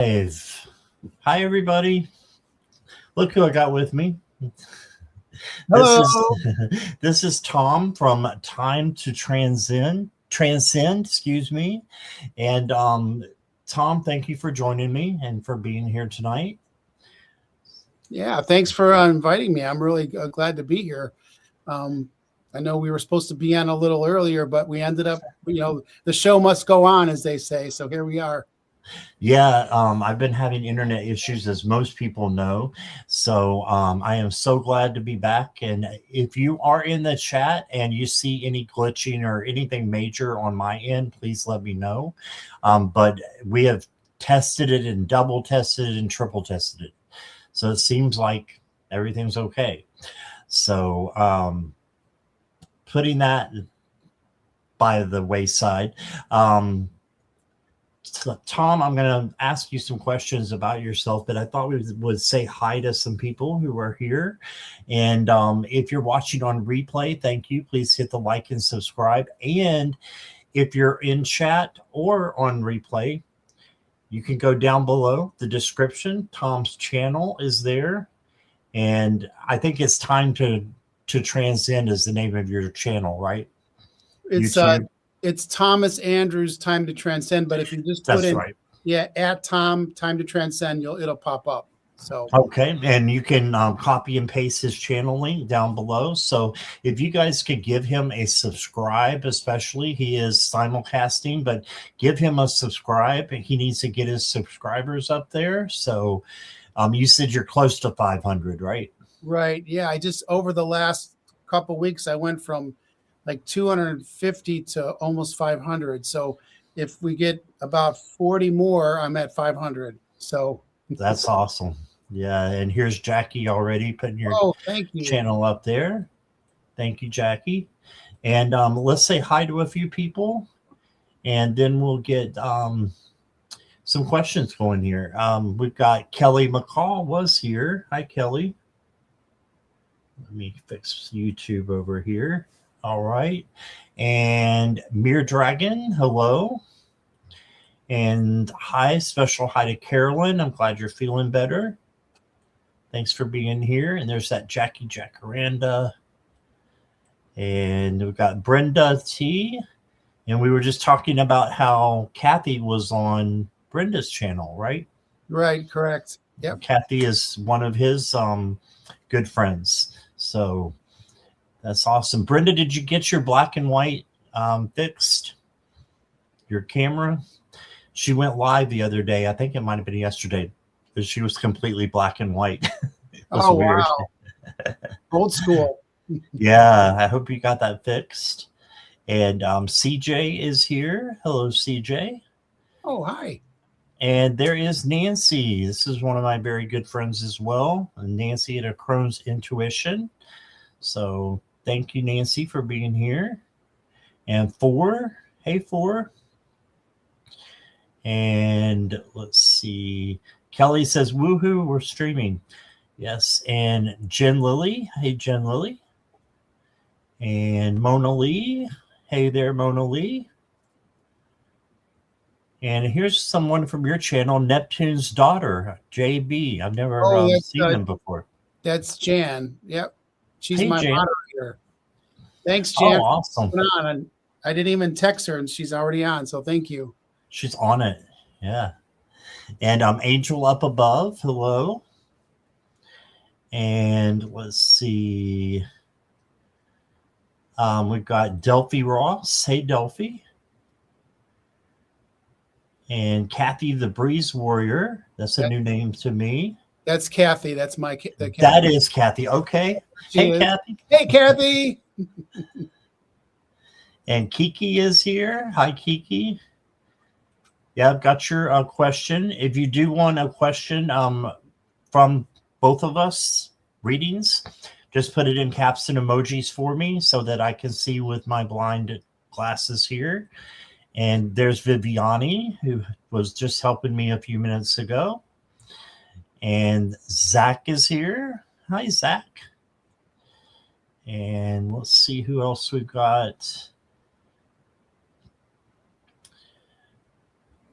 Live. Hi, everybody. Look who I got with me. This Hello. is this is Tom from Time to Transcend, excuse me. And Tom, thank you for joining me and for being here tonight. Yeah, thanks for inviting me. I'm really glad to be here. Um, I know we were supposed to be on a little earlier, but we ended up, the show must go on, as they say. So here we are. Yeah, I've been having internet issues, as most people know. So I am so glad to be back. And if you are in the chat and you see any glitching or anything major on my end, please let me know. But we have tested it and double tested it and triple tested it. So it seems like everything's okay. So putting that by the wayside, Tom, I'm going to ask you some questions about yourself, but I thought we would say hi to some people who are here. And if you're watching on replay, thank you. Please hit the like and subscribe. And if you're in chat or on replay, you can go down below the description. Tom's channel is there. And I think it's Time to Transcend is the name of your channel, right? It's YouTube. it's Thomas Andrews Time to Transcend, but if you just put That's in right. at Tom Time to Transcend, it'll pop up. So Okay, and you can copy and paste his channel link down below. So if you guys could give him a subscribe, especially he is simulcasting, but give him a subscribe. He needs to get his subscribers up there. So you said you're close to 500, right? right, yeah, I just over the last couple weeks I went from like 250 to almost 500. So if we get about 40 more, I'm at 500. So That's awesome. Yeah, and here's Jackie already putting your oh, thank you. channel up there. Thank you, Jackie. And let's say hi to a few people, and then we'll get some questions going here. We've got Kelly McCall was here. Hi, Kelly. Let me fix YouTube over here. All right. And Mere Dragon, hello. And hi, special hi to Carolyn. I'm glad you're feeling better. Thanks for being here. And there's that Jackie Jacaranda. And we've got Brenda T. And we were just talking about how Kathy was on Brenda's channel, right? Right, correct. Yep. Kathy is one of his good friends. So that's awesome. Brenda, did you get your black and white fixed? Your camera? She went live the other day. I think it might have been yesterday, but she was completely black and white. It was Oh, weird. wow. Old school. Yeah, I hope you got that fixed. And CJ is here. Hello, CJ. Oh, hi. And there is Nancy. This is one of my very good friends as well. Nancy at a Crohn's Intuition. So thank you, Nancy, for being here. And Four. Hey, Four. And let's see. Kelly says, woohoo, we're streaming. Yes. And Jen Lily. Hey, Jen Lily. And Mona Lee. Hey there, Mona Lee. And here's someone from your channel, Neptune's daughter, JB. I've never seen them before. That's Jan. Yep. She's hey, my Jan. moderator. Thanks, Jan. Oh, awesome. On. I didn't even text her, and she's already on. So thank you. She's on it. Yeah. And Angel up above. Hello. And let's see. We've got Delphi Ross. Hey, Delphi. And Kathy the Breeze Warrior. That's a new name to me. That's Kathy. That's my Kathy. That is Kathy. Okay. Hey, Kathy. Hey, Kathy. And Kiki is here. Hi, Kiki. Yeah, I've got your question. If you do want a question from both of us readings, just put it in caps and emojis for me so that I can see with my blind glasses here. And there's Viviani, who was just helping me a few minutes ago. And Zach is here. Hi, Zach. And let's see who else we've got.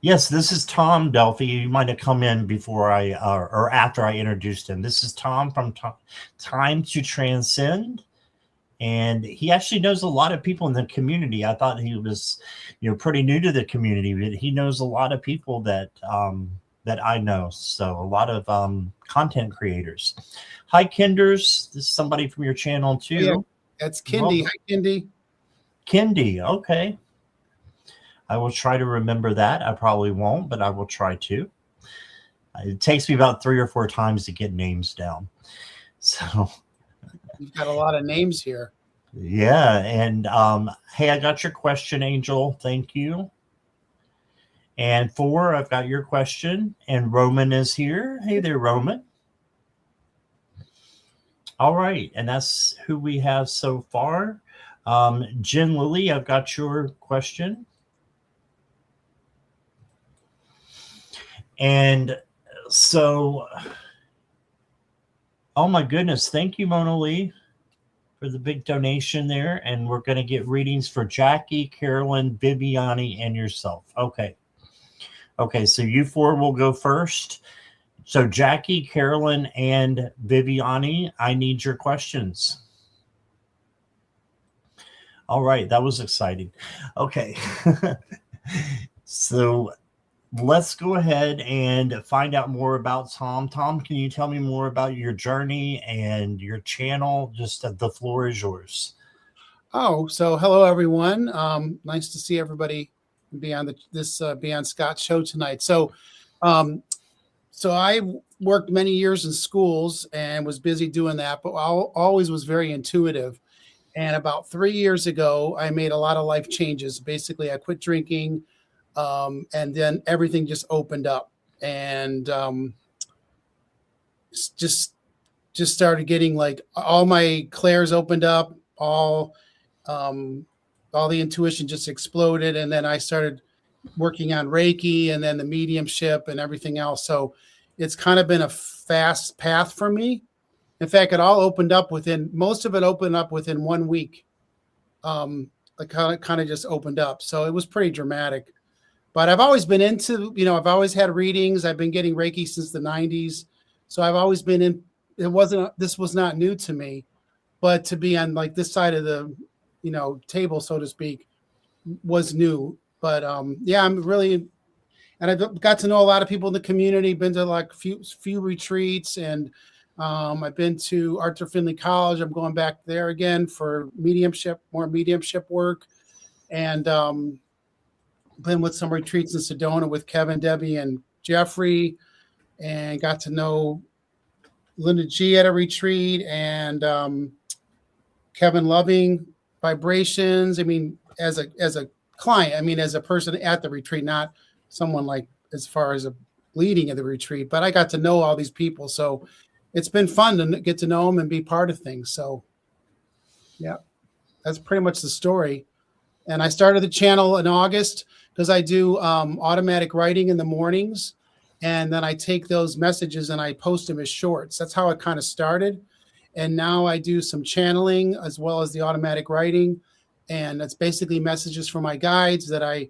Yes, this is Tom Delphi. You might have come in before or after I introduced him. This is Tom from Time to Transcend, and he actually knows a lot of people in the community. I thought he was, pretty new to the community, but he knows a lot of people that that I know. So a lot of content creators. Hi, Kinders. This is somebody from your channel too. Yeah, that's Kindy. Hi, Kindy. Kindy. Okay. I will try to remember that. I probably won't, but I will try to. It takes me about 3 or 4 times to get names down. So you've got a lot of names here. Yeah. And hey, I got your question, Angel. Thank you. And 4, I've got your question. And Roman is here. Hey there, Roman. All right. And that's who we have so far. Jen Lily, I've got your question. And so, oh my goodness, thank you, Mona Lee, for the big donation there. And we're going to get readings for Jackie, Carolyn, Viviani, and yourself. Okay. Okay, so you 4 will go first. So Jackie, Carolyn, and Viviani, I need your questions. All right, that was exciting. Okay. So let's go ahead and find out more about Tom. Tom, can you tell me more about your journey and your channel? Just the floor is yours. Oh, so hello everyone. Nice to see everybody be on this Beyond Scott show tonight. So, so I worked many years in schools and was busy doing that, but I always was very intuitive. And about 3 years ago, I made a lot of life changes. Basically, I quit drinking. And then everything just opened up, and just started getting like all my clairs opened up, all the intuition just exploded, and then I started working on Reiki, and then the mediumship and everything else. So it's kind of been a fast path for me. In fact, it all opened up most of it opened up within 1 week. It kind of just opened up, so it was pretty dramatic. But I've always been into, I've always had readings. I've been getting Reiki since the 90s. So I've always been in, this was not new to me, but to be on like this side of the, table, so to speak, was new. But yeah, I'm really, and I've got to know a lot of people in the community, been to like few retreats, and I've been to Arthur Findlay College. I'm going back there again for more mediumship work. And, been with some retreats in Sedona with Kevin, Debbie, and Jeffrey, and got to know Linda G at a retreat, and Kevin Loving, Vibrations. I mean, as a client, I mean, as a person at the retreat, not someone like as far as a leading of the retreat, but I got to know all these people. So it's been fun to get to know them and be part of things. So yeah, that's pretty much the story. And I started the channel in August because I do automatic writing in the mornings. And then I take those messages and I post them as shorts. That's how it kind of started. And now I do some channeling as well as the automatic writing. And that's basically messages for my guides that I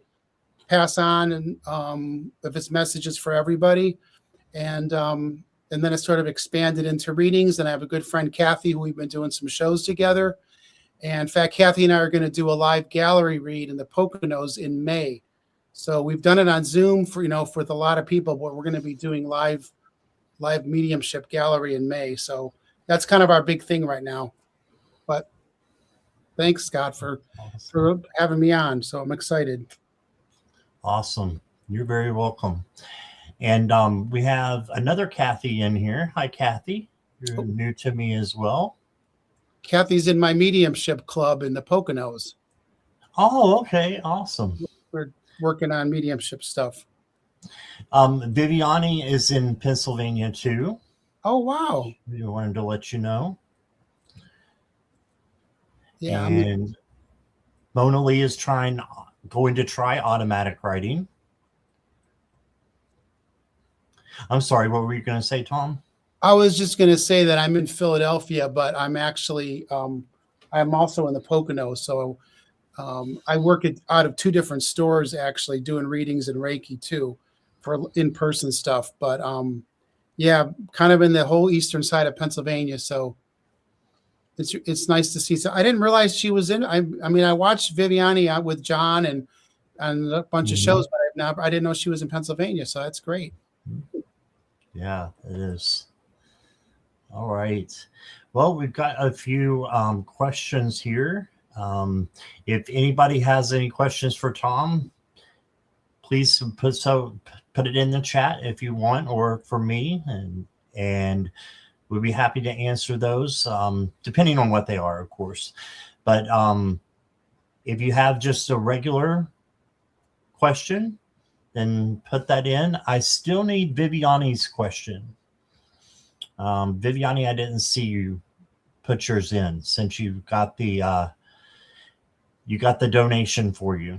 pass on. And if it's messages for everybody. And then it sort of expanded into readings. And I have a good friend, Kathy, who we've been doing some shows together. And in fact, Kathy and I are going to do a live gallery read in the Poconos in May. So we've done it on Zoom for with a lot of people, but we're going to be doing live mediumship gallery in May. So that's kind of our big thing right now. But thanks, Scott, for having me on. So I'm excited. Awesome. You're very welcome. And we have another Kathy in here. Hi, Kathy. You're new to me as well. Kathy's in my mediumship club in the Poconos. Oh, okay. Awesome. We're working on mediumship stuff. Viviani is in Pennsylvania too. Oh, wow. We wanted to let you know. Yeah. And Mona Lee is going to try automatic writing. I'm sorry, what were you going to say, Tom? I was just going to say that I'm in Philadelphia, but I'm actually, I'm also in the Poconos. So I work out of 2 different stores, actually doing readings and Reiki too for in-person stuff. But yeah, kind of in the whole eastern side of Pennsylvania. So it's nice to see. So I didn't realize she was in. I mean, I watched Viviani out with John and a bunch of shows, but I didn't know she was in Pennsylvania. So that's great. Yeah, it is. All right. Well, we've got a few questions here. If anybody has any questions for Tom, please put it in the chat if you want, or for me, and we'd be happy to answer those, depending on what they are, of course. But if you have just a regular question, then put that in. I still need Viviani's question. Viviani, I didn't see you put yours in since you got the donation for you.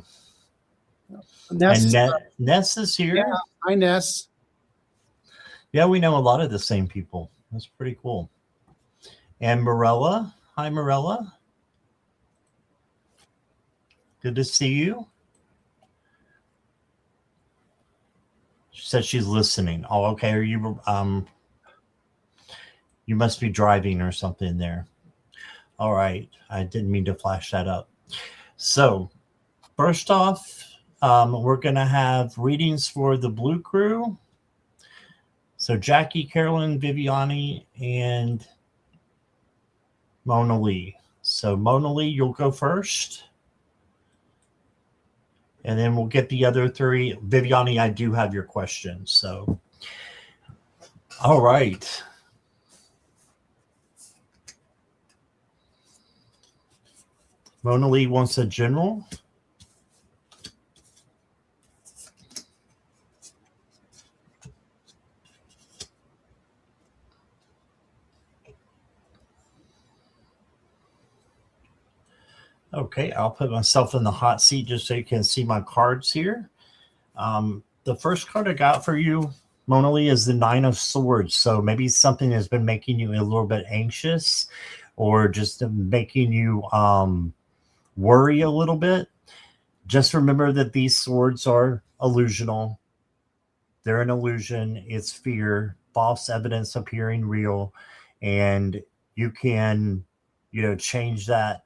Ness, and Ness is here. Yeah, hi Ness. Yeah, we know a lot of the same people. That's pretty cool. And Morella, hi Morella. Good to see you. She said she's listening. Oh, okay. Are you you must be driving or something there. All right. I didn't mean to flash that up. So first off, we're going to have readings for the Blue Crew. So Jackie, Carolyn, Viviani, and Mona Lee. So Mona Lee, you'll go first. And then we'll get the other 3. Viviani, I do have your questions. So, all right. Mona Lee wants a general. Okay, I'll put myself in the hot seat just so you can see my cards here. The first card I got for you, Mona Lee, is the 9 of Swords. So maybe something has been making you a little bit anxious or just making you worry a little bit. Just remember that these swords are illusional. They're an illusion. It's fear, false evidence appearing real. And you can, change that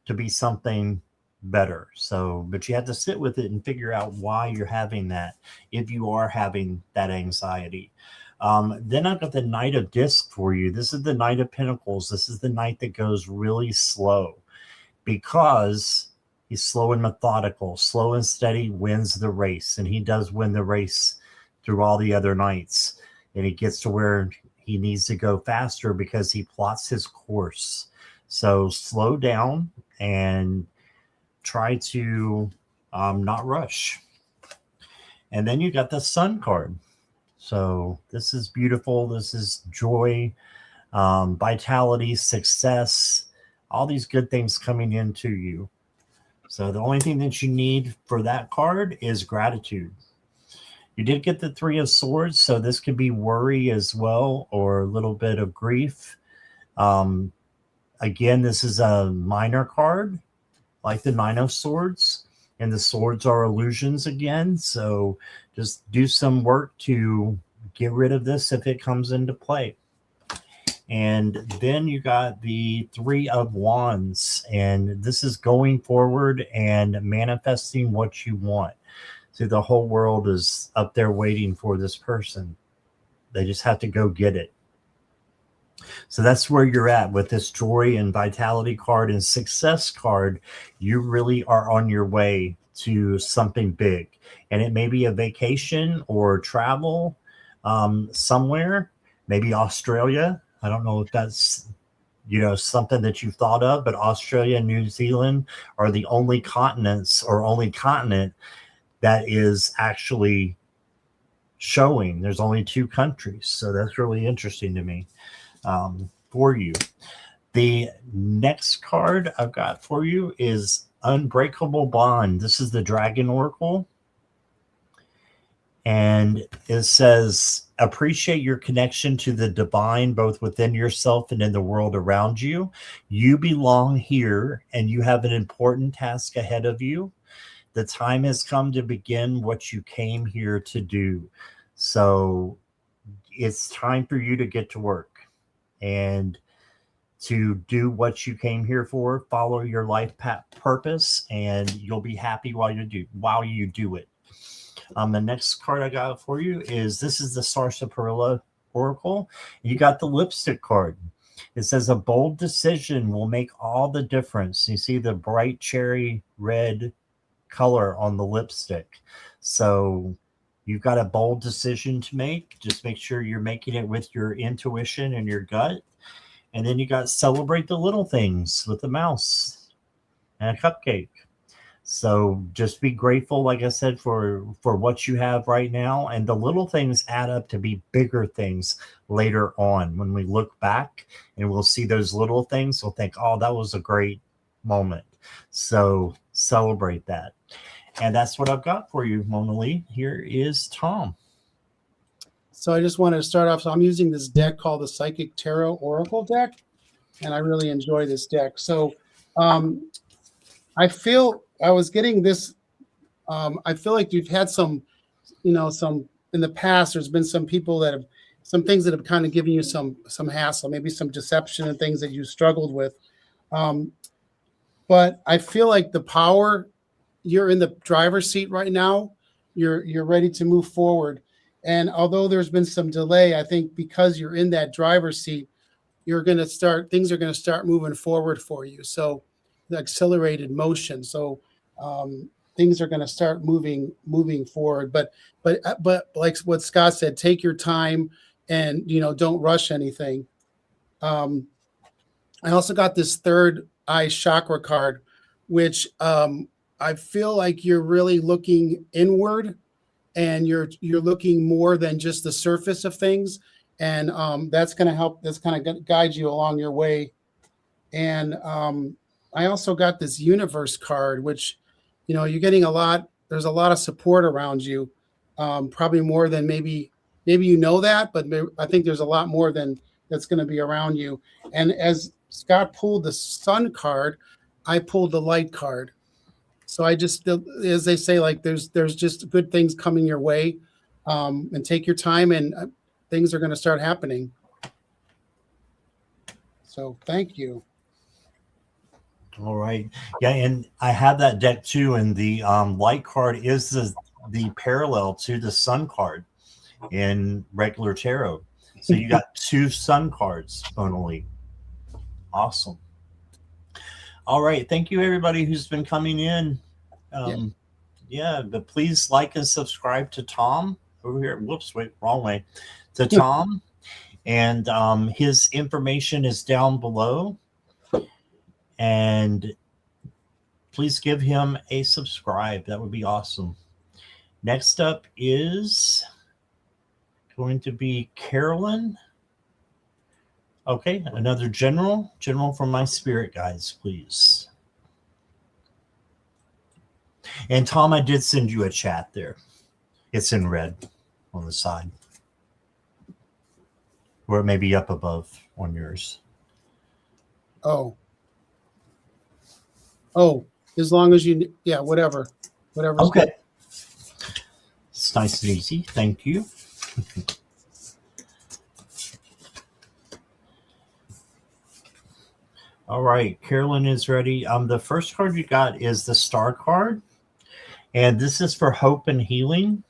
to be something better. So, but you have to sit with it and figure out why you're having that, if you are having that anxiety. Then I've got the Knight of Disc for you. This is the Knight of Pentacles. This is the knight that goes really slow because he's slow and methodical. Slow and steady wins the race. And he does win the race through all the other knights. And he gets to where he needs to go faster because he plots his course. So slow down and try to not rush. And then you got the Sun card. So this is beautiful. This is joy, vitality, success, all these good things coming into you. So the only thing that you need for that card is gratitude. You did get the 3 of Swords, so this could be worry as well, or a little bit of grief. Again, this is a minor card, like the 9 of Swords, and the swords are illusions again. So just do some work to get rid of this if it comes into play. And then you got the 3 of Wands, and this is going forward and manifesting what you want. So the whole world is up there waiting for this person. They just have to go get it. So that's where you're at with this joy and vitality card and success card. You really are on your way to something big, and it may be a vacation or travel somewhere, maybe Australia. I don't know if that's something that you've thought of, but Australia and New Zealand are the only continents or only continent that is actually showing. There's only 2 countries, so that's really interesting to me. For you. The next card I've got for you is Unbreakable Bond. This is the Dragon Oracle. And it says, appreciate your connection to the divine, both within yourself and in the world around you. You belong here and you have an important task ahead of you. The time has come to begin what you came here to do. So it's time for you to get to work and to do what you came here for. Follow your life purpose, and you'll be happy while you do it. The next card I got for you is, this is the Sarsaparilla Oracle. You got the lipstick card. It says a bold decision will make all the difference. You see the bright cherry red color on the lipstick. So you've got a bold decision to make. Just make sure you're making it with your intuition and your gut. And then you got celebrate the little things with the mouse and a cupcake. So just be grateful, like I said, for what you have right now. And the little things add up to be bigger things later on. When we look back and we'll see those little things, we'll think, oh, that was a great moment. So celebrate that. And that's what I've got for you, Mona Lee. Here is Tom. So I just wanted to start off. So I'm using this deck called the Psychic Tarot Oracle deck, and I really enjoy this deck. So I feel I was getting this. I feel like you've had some in the past. There's been some people that have some things that have kind of given you some hassle, maybe some deception and things that you struggled with. But I feel like the power, you're in the driver's seat right now. You're ready to move forward. And although there's been some delay, I think because you're in that driver's seat, things are going to start moving forward for you. So the accelerated motion. So things are going to start moving forward. But like what Scott said, take your time and, don't rush anything. I also got this third eye chakra card, which I feel like you're really looking inward. And you're looking more than just the surface of things, and that's going to help. That's kind of guide you along your way. And I also got this universe card, which, you're getting a lot. There's a lot of support around you, probably more than maybe that, but I think there's a lot more than that's going to be around you. And as Scott pulled the sun card, I pulled the light card. So I just, as they say, like there's just good things coming your way, and take your time, and things are going to start happening. So thank you. All right. Yeah, and I have that deck too, and the light card is the parallel to the sun card in regular tarot. So you got two sun cards, Mona. Awesome. All right. Thank you, everybody who's been coming in. But please like and subscribe to Tom over here. Whoops, wait, wrong way. To Tom. And his information is down below. And please give him a subscribe. That would be awesome. Next up is going to be Carolyn. Okay, another general from my spirit guides, please. And Tom, I did send you a chat there. It's in red on the side. Or it may be up above on yours. Oh, as long as whatever. Okay. Good. It's nice and easy. Thank you. All right, Carolyn is ready. The first card you got is the Star card. And this is for hope and healing.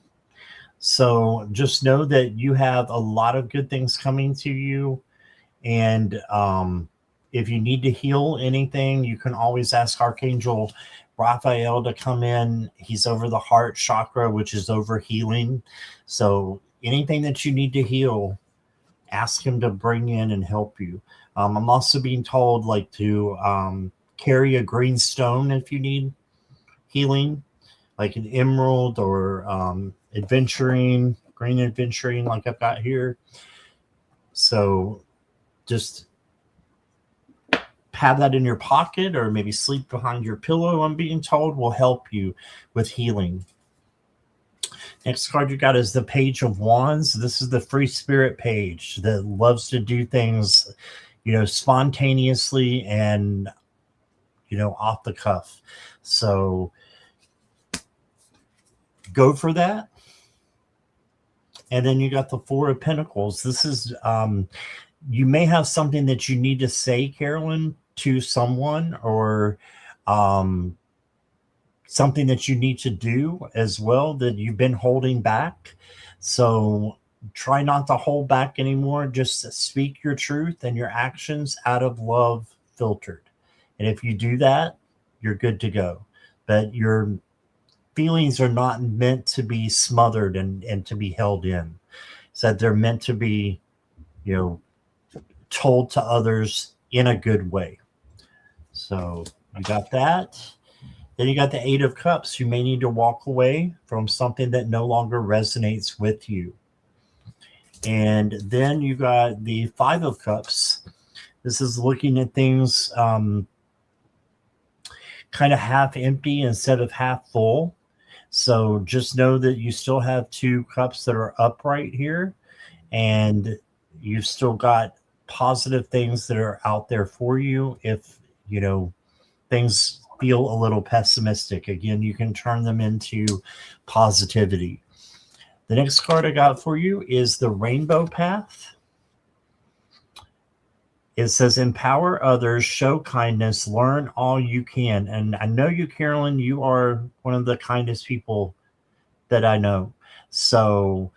So just know that you have a lot of good things coming to you. And if you need to heal anything, you can always ask Archangel Raphael to come in. He's over the heart chakra, which is over healing. So anything that you need to heal, ask him to bring in and help you. I'm also being told to carry a green stone if you need healing, like an emerald or green adventuring like I've got here. So just have that in your pocket, or maybe sleep behind your pillow, I'm being told, will help you with healing. Next card you got is the Page of Wands. This is the free spirit page that loves to do things, spontaneously and, off the cuff. So go for that. And then you got the Four of Pentacles. This is, you may have something that you need to say, Carolyn, to someone, or something that you need to do as well that you've been holding back. So try not to hold back anymore. Just speak your truth and your actions out of love filtered. And if you do that, you're good to go. But your feelings are not meant to be smothered and to be held in. So they're meant to be, told to others in a good way. So you got that. Then you got the Eight of Cups. You may need to walk away from something that no longer resonates with you. And then you got the Five of Cups. This is looking at things kind of half empty instead of half full. So just know that you still have two cups that are upright here, and you've still got positive things that are out there for you. If, things feel a little pessimistic, again, you can turn them into positivity. The next card I got for you is the Rainbow Path. It says, empower others, show kindness, learn all you can. And I know you, Carolyn, you are one of the kindest people that I know. So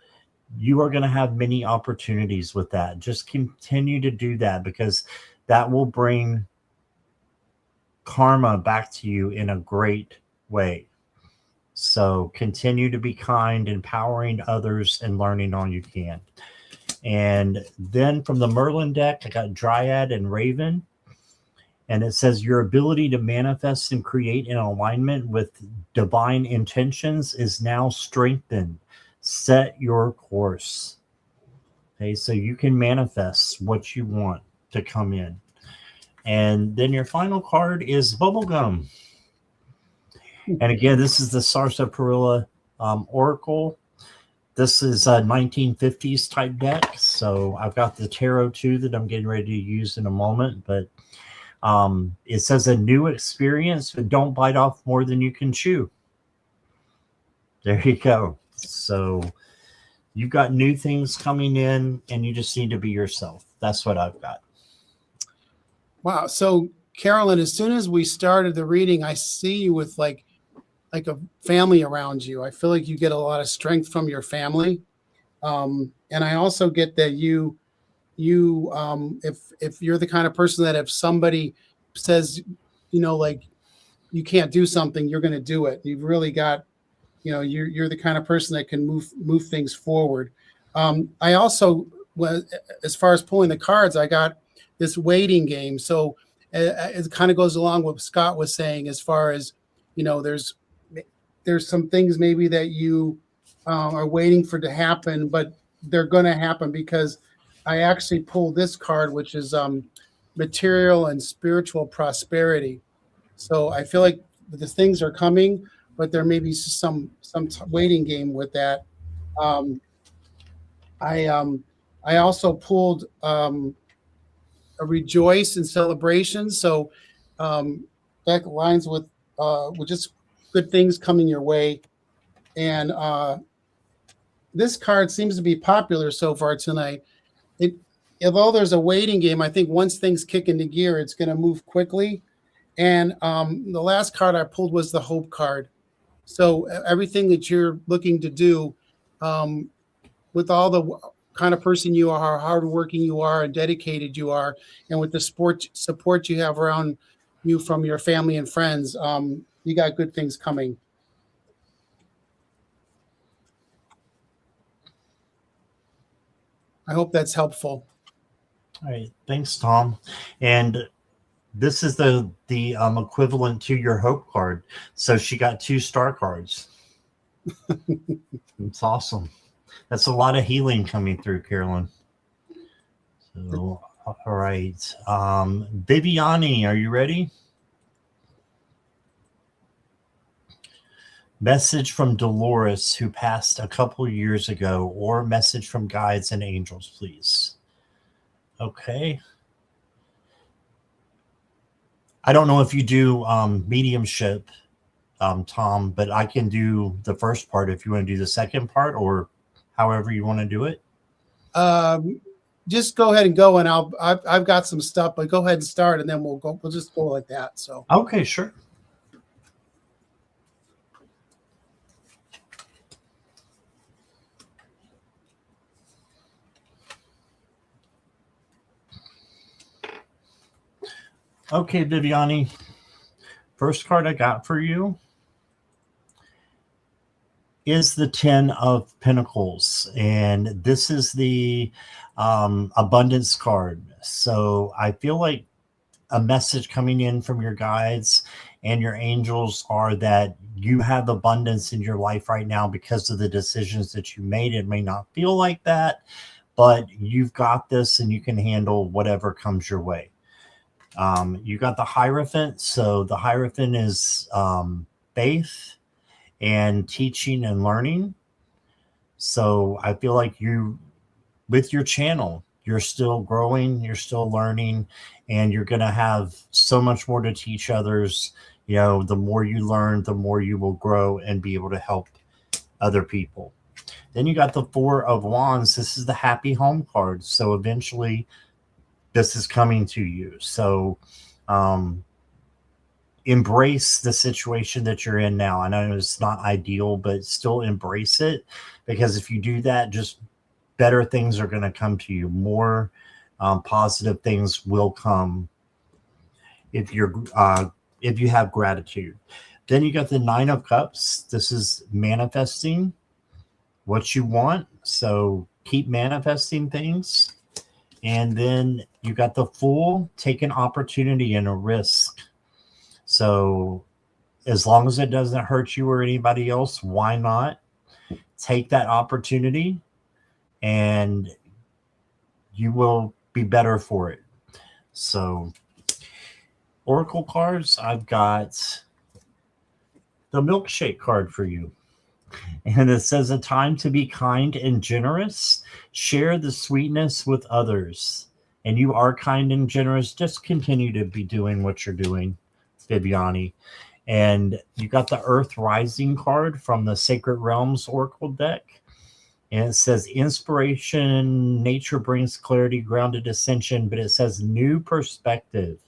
you are going to have many opportunities with that. Just continue to do that, because that will bring karma back to you in a great way. So continue to be kind, empowering others, and learning all you can. And then from the Merlin deck, I got Dryad and Raven. And it says, your ability to manifest and create in alignment with divine intentions is now strengthened. Set your course. Okay, so you can manifest what you want to come in. And then your final card is Bubblegum. And again, this is the Sarsaparilla Oracle. This is a 1950s type deck. So I've got the Tarot too that I'm getting ready to use in a moment. But it says, a new experience, but don't bite off more than you can chew. There you go. So you've got new things coming in, and you just need to be yourself. That's what I've got. Wow. So Carolyn, as soon as we started the reading, I see you with like a family around you. I feel like you get a lot of strength from your family. And I also get that if you're the kind of person that if somebody says, like you can't do something, you're going to do it. You've really got, you're the kind of person that can move things forward. I also, as far as pulling the cards, I got this waiting game. So it kind of goes along with what Scott was saying, as far as, there's some things maybe that you are waiting for to happen, but they're going to happen, because I actually pulled this card, which is material and spiritual prosperity. So I feel like the things are coming, but there may be some waiting game with that. I also pulled a rejoice and celebration. So that aligns with just good things coming your way. And this card seems to be popular so far tonight. Although there's a waiting game, I think once things kick into gear, it's going to move quickly. And the last card I pulled was the hope card. So everything that you're looking to do, with all the kind of person you are, how hardworking you are, and dedicated you are, and with the support you have around you from your family and friends, you got good things coming. I hope that's helpful. All right. Thanks, Tom. And this is the equivalent to your hope card. So she got 2 star cards. It's awesome. That's a lot of healing coming through, Carolyn. So, all right. Viviani, are you ready? Message from Dolores, who passed a couple years ago, or message from guides and angels, please. Okay. I don't know if you do mediumship, Tom, but I can do the first part if you want to do the second part, or however you want to do it. Just go ahead and go, and I've got some stuff, but go ahead and start, and then we'll just go like that. So okay, sure. Okay, Viviani. First card I got for you is the 10 of Pentacles, and this is the abundance card. So I feel like a message coming in from your guides and your angels are that you have abundance in your life right now because of the decisions that you made. It may not feel like that, but you've got this and you can handle whatever comes your way. You got the Hierophant. So the Hierophant is faith and teaching and learning. So I feel like you, with your channel, you're still growing, you're still learning, and you're going to have so much more to teach others. You know, the more you learn, the more you will grow and be able to help other people. Then you got the Four of Wands. This is the happy home card. So eventually this is coming to you. So embrace the situation that you're in now. I know it's not ideal, but still embrace it, because if you do that, just better things are going to come to you. More positive things will come if you have gratitude. Then you got the Nine of Cups. This is manifesting what you want. So keep manifesting things. And then you got the Fool. Take an opportunity and a risk. So as long as it doesn't hurt you or anybody else, why not take that opportunity, and you will be better for it. So Oracle cards, I've got the Milkshake card for you. And it says, a time to be kind and generous. Share the sweetness with others. And you are kind and generous. Just continue to be doing what you're doing, Viviani. And you got the Earth Rising card from the Sacred Realms Oracle deck. And it says, inspiration, nature brings clarity, grounded ascension, but it says new perspective.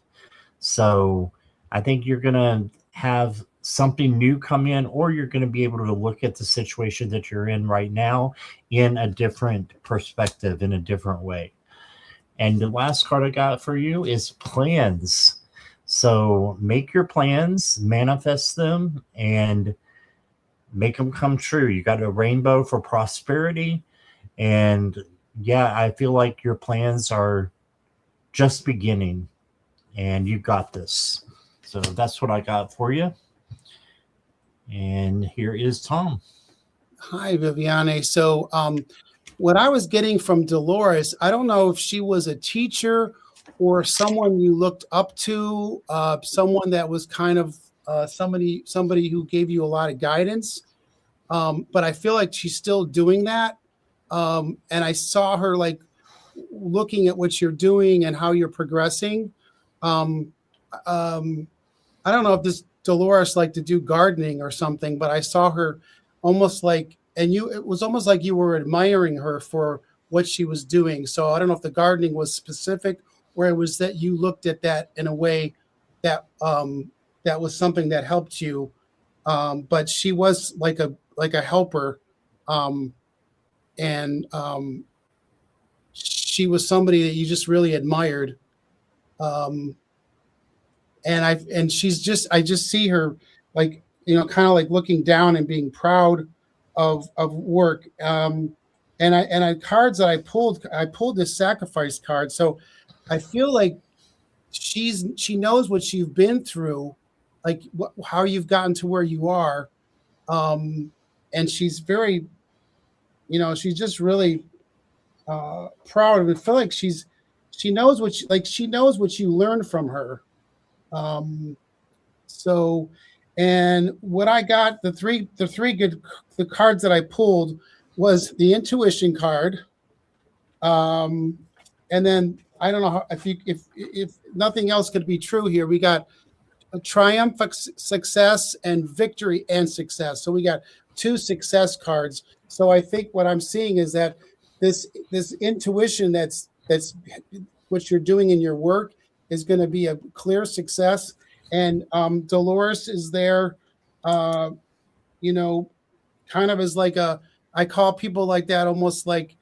So I think you're going to have something new come in, or you're going to be able to look at the situation that you're in right now in a different perspective, in a different way. And the last card I got for you is plans. So make your plans, manifest them, and make them come true. You got a rainbow for prosperity. And yeah, I feel like your plans are just beginning, and you got this. So that's what I got for you. And here is Tom. Hi, Viviane. So what I was getting from Dolores, I don't know if she was a teacher or someone you looked up to, someone that was kind of somebody who gave you a lot of guidance. But I feel like she's still doing that. And I saw her like looking at what you're doing and how you're progressing. I don't know if this Dolores liked to do gardening or something, but I saw her almost like, it was almost like you were admiring her for what she was doing. So I don't know if the gardening was specific, or it was that you looked at that in a way that that was something that helped you. But she was like a helper, and she was somebody that you just really admired. And she's just, I just see her like, kind of like looking down and being proud of work. And I cards that I pulled this sacrifice card. So I feel like she knows what you've been through, like how you've gotten to where you are. And she's very, she's just really proud of it. I feel like she knows she knows what you learned from her. So, And what I got, the cards that I pulled was the intuition card. And then I don't know how, if nothing else could be true here, we got a triumph, success, and victory and success. So we got 2 success cards. So I think what I'm seeing is that this intuition that's what you're doing in your work is going to be a clear success. And Dolores is there, uh, you know, kind of as like I call people like that almost like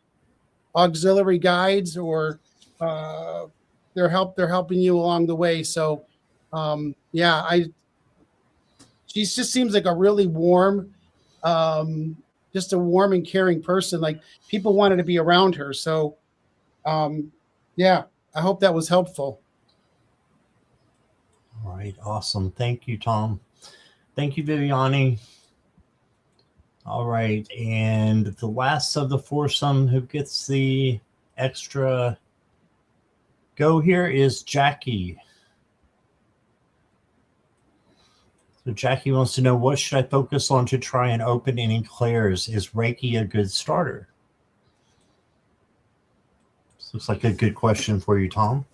auxiliary guides, or they're helping you along the way. So yeah, she just seems like a really warm, just a warm and caring person. Like people wanted to be around her. So yeah, I hope that was helpful. All right, awesome. Thank you, Tom. Thank you, Viviani. All right, and the last of the foursome who gets the extra go here is Jackie. So Jackie wants to know, what should I focus on to try and open any clairs? Is Reiki a good starter? This looks like a good question for you, Tom.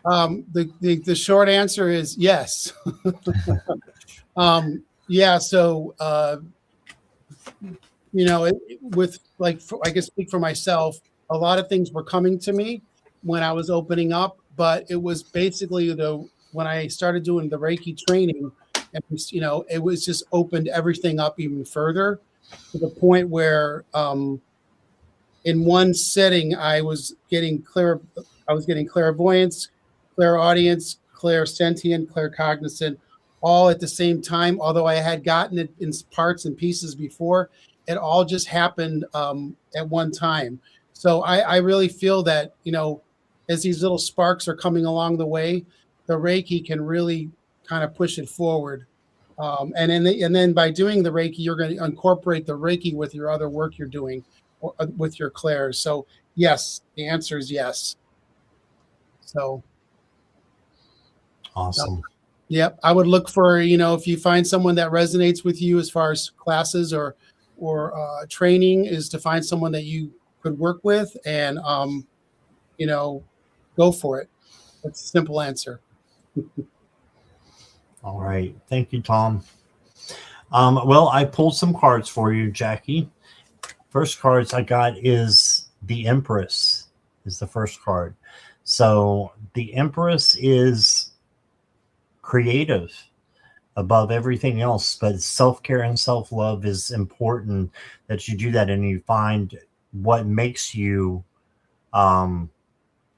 The short answer is yes. Yeah. So with like, I can speak for myself. A lot of things were coming to me when I was opening up, but it was basically when I started doing the Reiki training, and it was just opened everything up even further, to the point where in one setting I was getting clairvoyance, clairaudience, clairsentient, claircognizant, all at the same time. Although I had gotten it in parts and pieces before, it all just happened at one time. So I really feel that, as these little sparks are coming along the way, the Reiki can really kind of push it forward. And then by doing the Reiki, you're going to incorporate the Reiki with your other work you're doing, with your clairs. So yes, the answer is yes. So awesome. Yep, I would look for, if you find someone that resonates with you as far as classes or training, is to find someone that you could work with, and go for it. That's a simple answer. All right. Thank you, Tom. Well, I pulled some cards for you, Jackie. First cards I got is the Empress is the first card. So the Empress is creative above everything else, but self-care and self-love is important, that you do that and you find what makes you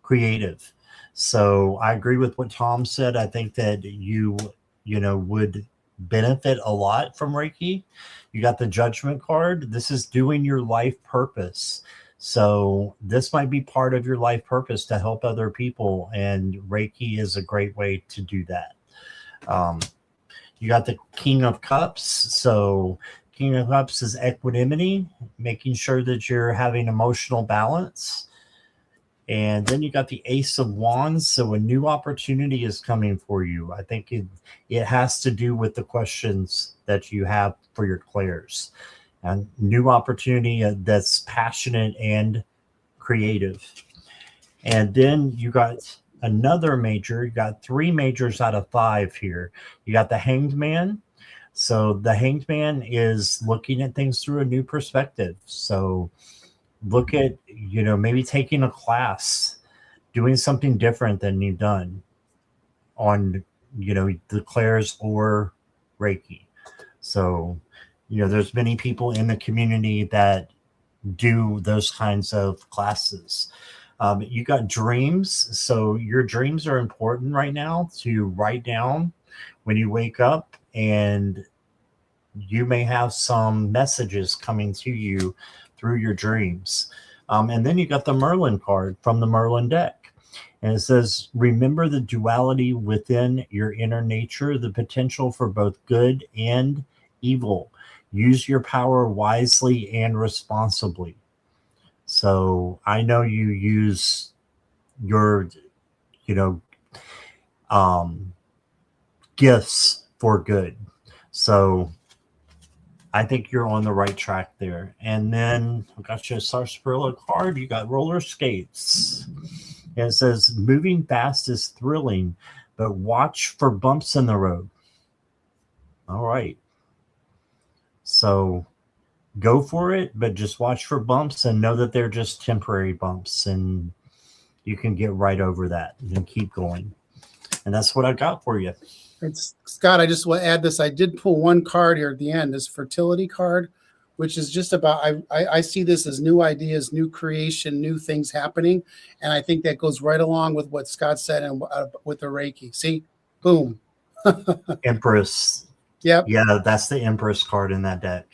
creative. So I agree with what Tom said. I think that you would benefit a lot from Reiki. You got the Judgment card. This is doing your life purpose. So this might be part of your life purpose, to help other people, and Reiki is a great way to do that. You got the King of Cups. So King of Cups is equanimity, making sure that you're having emotional balance. And then you got the Ace of Wands. So a new opportunity is coming for you. I think it has to do with the questions that you have for your clairs. And new opportunity that's passionate and creative. And then you got another major. You got 3 majors out of 5 here. You got the Hanged Man. So the Hanged Man is looking at things through a new perspective. So look at, maybe taking a class, doing something different than you've done on, the clairs or Reiki. So, there's many people in the community that do those kinds of classes. You got dreams. So your dreams are important right now to write down when you wake up, and you may have some messages coming to you through your dreams. And then you got the Merlin card from the Merlin deck. And it says, remember the duality within your inner nature, the potential for both good and evil. Use your power wisely and responsibly. So I know you use your, gifts for good. So I think you're on the right track there. And then I got you a sarsaparilla card. You got roller skates. And it says, moving fast is thrilling, but watch for bumps in the road. All right. So go for it, but just watch for bumps and know that they're just temporary bumps, and you can get right over that and keep going. And that's what I got for you. It's Scott. I just want to add this. I did pull one card here at the end, this fertility card, which is just about, I see this as new ideas, new creation, new things happening. And I think that goes right along with what Scott said and with the Reiki. See, boom. Empress. Yep. Yeah, that's the Empress card in that deck.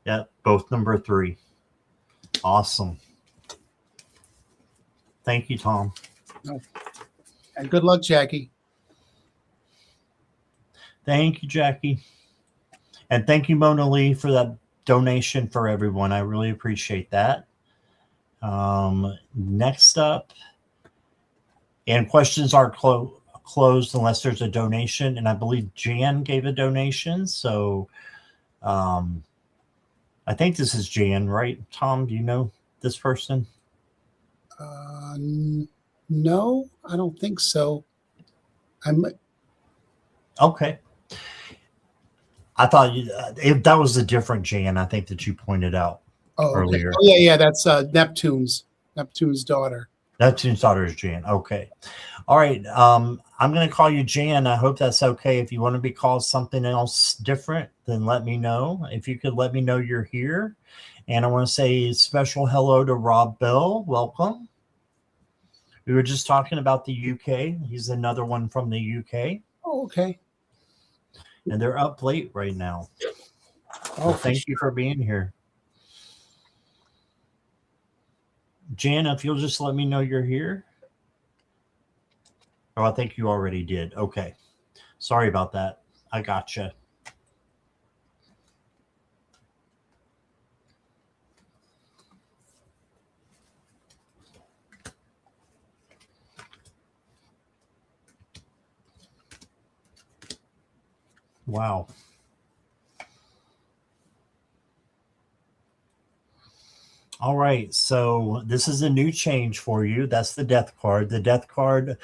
Yep, both number 3. Awesome. Thank you, Tom. Oh. And good luck, Jackie. Thank you, Jackie. And thank you, Mona Lee, for that donation for everyone. I really appreciate that. Next up, and questions are closed unless there's a donation. And I believe Jan gave a donation. So I think this is Jan, right? Tom, do you know this person? No, I don't think so. Okay. I thought that was a different Jan, I think, that you pointed out earlier. Okay. Oh, yeah, that's Neptune's daughter. Neptune's daughter is Jan. Okay. All right. I'm going to call you Jan. I hope that's okay. If you want to be called something else different, then let me know. If you could let me know you're here. And I want to say a special hello to Rob Bell. Welcome. We were just talking about the UK. He's another one from the UK. Oh, okay. And they're up late right now. Oh, so thank you for being here. Jan, if you'll just let me know you're here. Oh, I think you already did. Okay. Sorry about that. I gotcha. Wow. All right, so this is a new change for you. That's the death card. The death card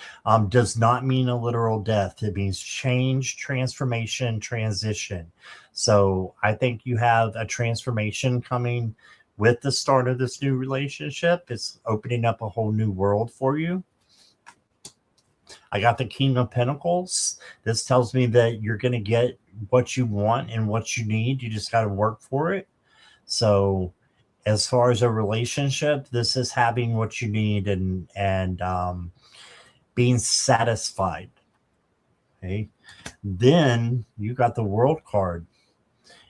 does not mean a literal death. It means change, transformation, transition. So I think you have a transformation coming with the start of this new relationship. It's opening up a whole new world for you. I got the King of Pentacles. This tells me that you're going to get what you want and what you need. You just got to work for it. So as far as a relationship, this is having what you need and being satisfied. Okay. Then you got the World card.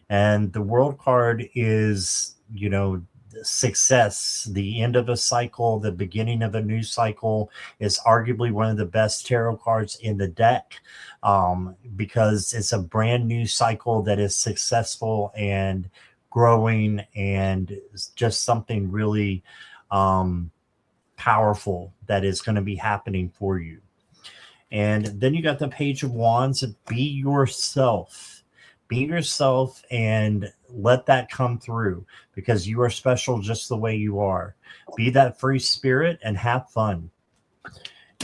And the World card is, you know, success, the end of a cycle, the beginning of a new cycle. Is arguably one of the best tarot cards in the deck because it's a brand new cycle that is successful and growing, and just something really powerful that is going to be happening for you. And then you got the Page of Wands. Be yourself. Be yourself and let that come through, because you are special just the way you are. Be that free spirit and have fun.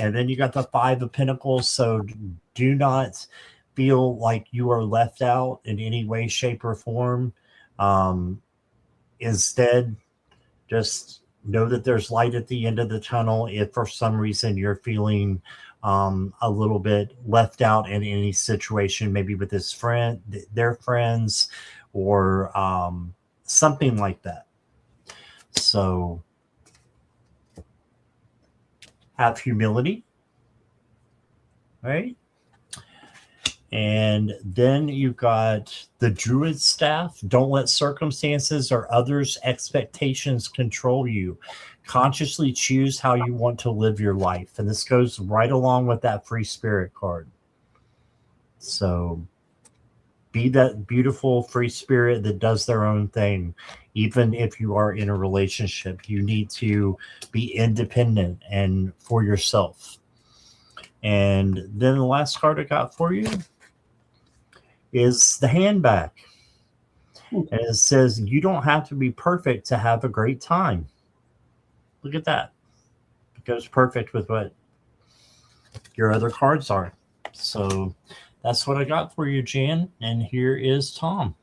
And then you got the Five of Pentacles. So do not feel like you are left out in any way, shape, or form. Instead, just know that there's light at the end of the tunnel. If for some reason you're feeling a little bit left out in any situation, maybe with his friend, their friends, or something like that. So have humility, right? And then you've got the Druid staff. Don't let circumstances or others' expectations control you. Consciously choose how you want to live your life. And this goes right along with that free spirit card. So be that beautiful free spirit that does their own thing. Even if you are in a relationship, you need to be independent and for yourself. And then the last card I got for you is the hand back. Hmm. And it says, you don't have to be perfect to have a great time. Look at that. It goes perfect with what your other cards are. So that's what I got for you, Jan. And here is Tom.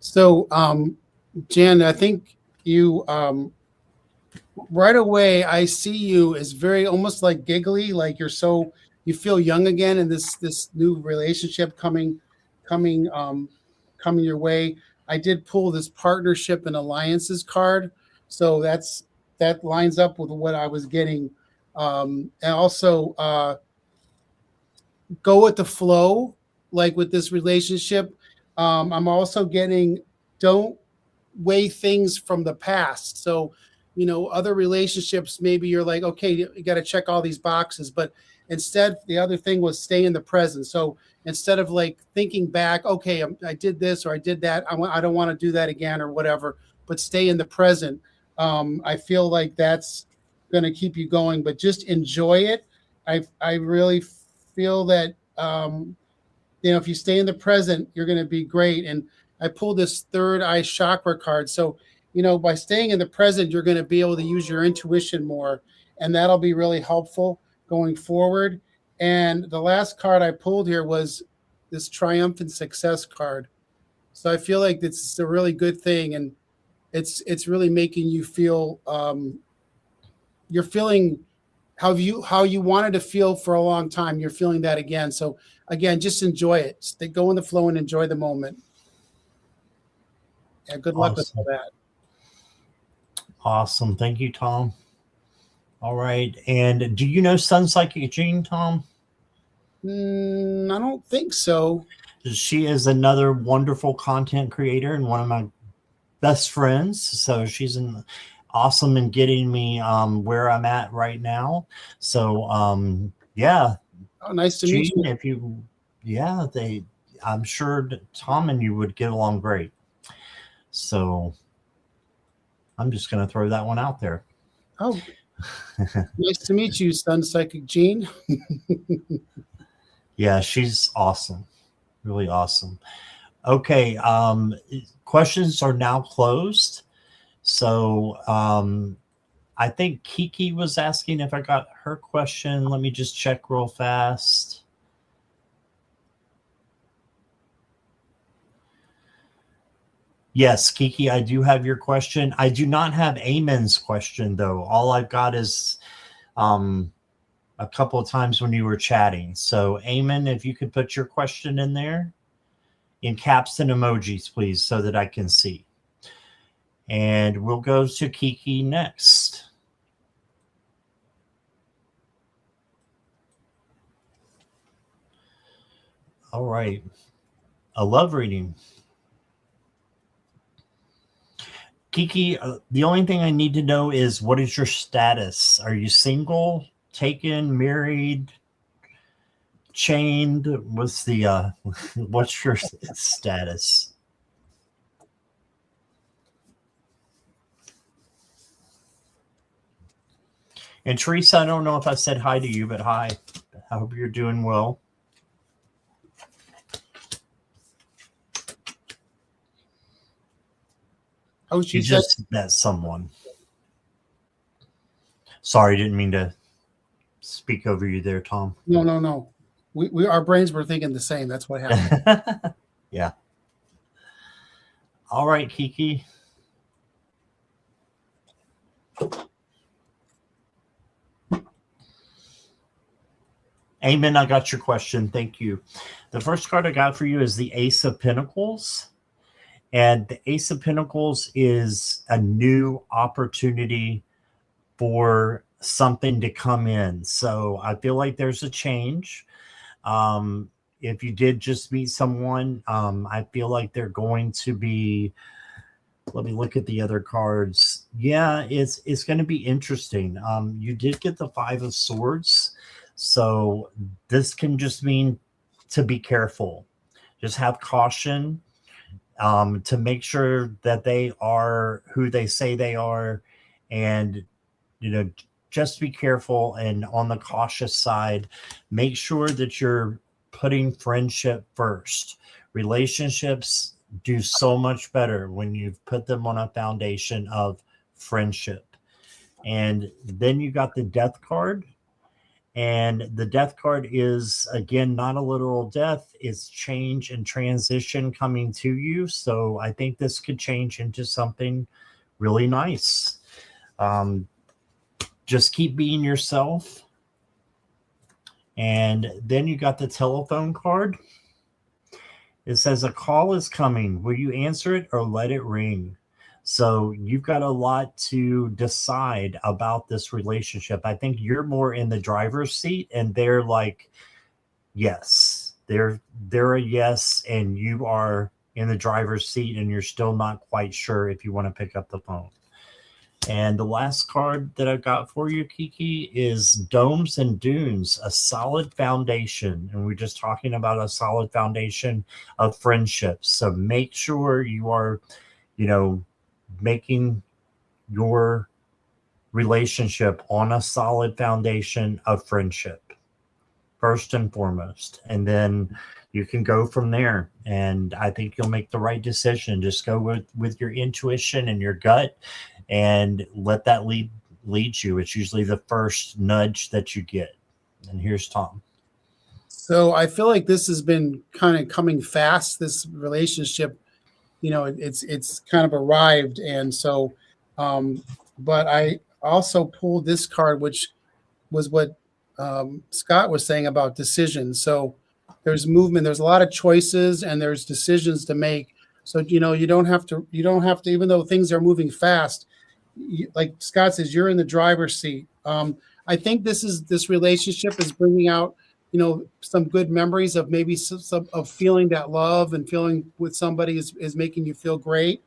So, Jan, I think you right away I see you as very almost like giggly, like you feel young again, and this new relationship coming your way. I did pull this partnership and alliances card, so that lines up with what I was getting. And also go with the flow, like with this relationship. I'm also getting don't weigh things from the past. So, other relationships, maybe you're like, okay, you got to check all these boxes, but instead, the other thing was stay in the present. So instead of like thinking back, okay, I did this or I did that, I don't want to do that again or whatever, but stay in the present. I feel like that's going to keep you going, but just enjoy it. I really feel that if you stay in the present, you're going to be great. And I pulled this third eye chakra card. So, by staying in the present, you're going to be able to use your intuition more, and that'll be really helpful going forward. And the last card I pulled here was this triumphant success card. So I feel like this is a really good thing, and it's really making you feel you're feeling how you wanted to feel for a long time. You're feeling that again. So again, just enjoy it. Go in the flow and enjoy the moment. Yeah, good luck with all Awesome. that. Awesome. Thank you, Tom. All right. And do you know Sun Psychic Jean, Tom? I don't think so. She is another wonderful content creator and one of my best friends. So she's awesome in getting me where I'm at right now. So yeah, Oh, nice to meet Jean, you. if you I'm sure that Tom and you would get along great. So I'm just going to throw that one out there. Oh, nice to meet you, Sun Psychic Jean. Yeah, she's awesome. Really awesome. Okay, questions are now closed. So I think Kiki was asking if I got her question. Let me just check real fast. Yes, Kiki, I do have your question. I do not have Amen's question, though. All I've got is a couple of times when you were chatting. So, Amen, if you could put your question in there in caps and emojis, please, so that I can see. And we'll go to Kiki next. All right. A love reading. Kiki, the only thing I need to know is what is your status? Are you single, taken, married, chained? What's the what's your status? And Teresa, I don't know if I said hi to you, but hi. I hope you're doing well. Oh, You just met someone. Sorry, didn't mean to speak over you there, Tom. No. We our brains were thinking the same. That's what happened. Yeah. All right, Kiki. Amen. I got your question. Thank you. The first card I got for you is the Ace of Pentacles. And the Ace of Pentacles is a new opportunity for something to come in. So I feel like there's a change. If you did just meet someone, I feel like they're going to be. Let me look at the other cards. Yeah, it's going to be interesting. You did get the Five of Swords, so this can just mean to be careful. Just have caution, to make sure that they are who they say they are, and just be careful and on the cautious side. Make sure that you're putting friendship first. Relationships do so much better when you've put them on a foundation of friendship. And then you got the death card. And the death card is, again, not a literal death, it's change and transition coming to you. So I think this could change into something really nice. Just keep being yourself. And then you got the telephone card. It says a call is coming. Will you answer it or let it ring? So you've got a lot to decide about this relationship. I think you're more in the driver's seat and they're like, yes, they're a yes. And you are in the driver's seat and you're still not quite sure if you want to pick up the phone. And the last card that I've got for you, Kiki, is Domes and Dunes, a solid foundation. And we're just talking about a solid foundation of friendships. So make sure you are, making your relationship on a solid foundation of friendship, first and foremost. And then you can go from there. And I think you'll make the right decision. Just go with your intuition and your gut and let that lead you. It's usually the first nudge that you get. And here's Tom. So I feel like this has been kind of coming fast, this relationship. It's kind of arrived. And so, but I also pulled this card, which was what Scott was saying about decisions. So there's movement, there's a lot of choices and there's decisions to make. So, you don't have to, even though things are moving fast, like Scott says, you're in the driver's seat. I think this relationship is bringing out, some good memories of maybe some of feeling that love and feeling with somebody is making you feel great,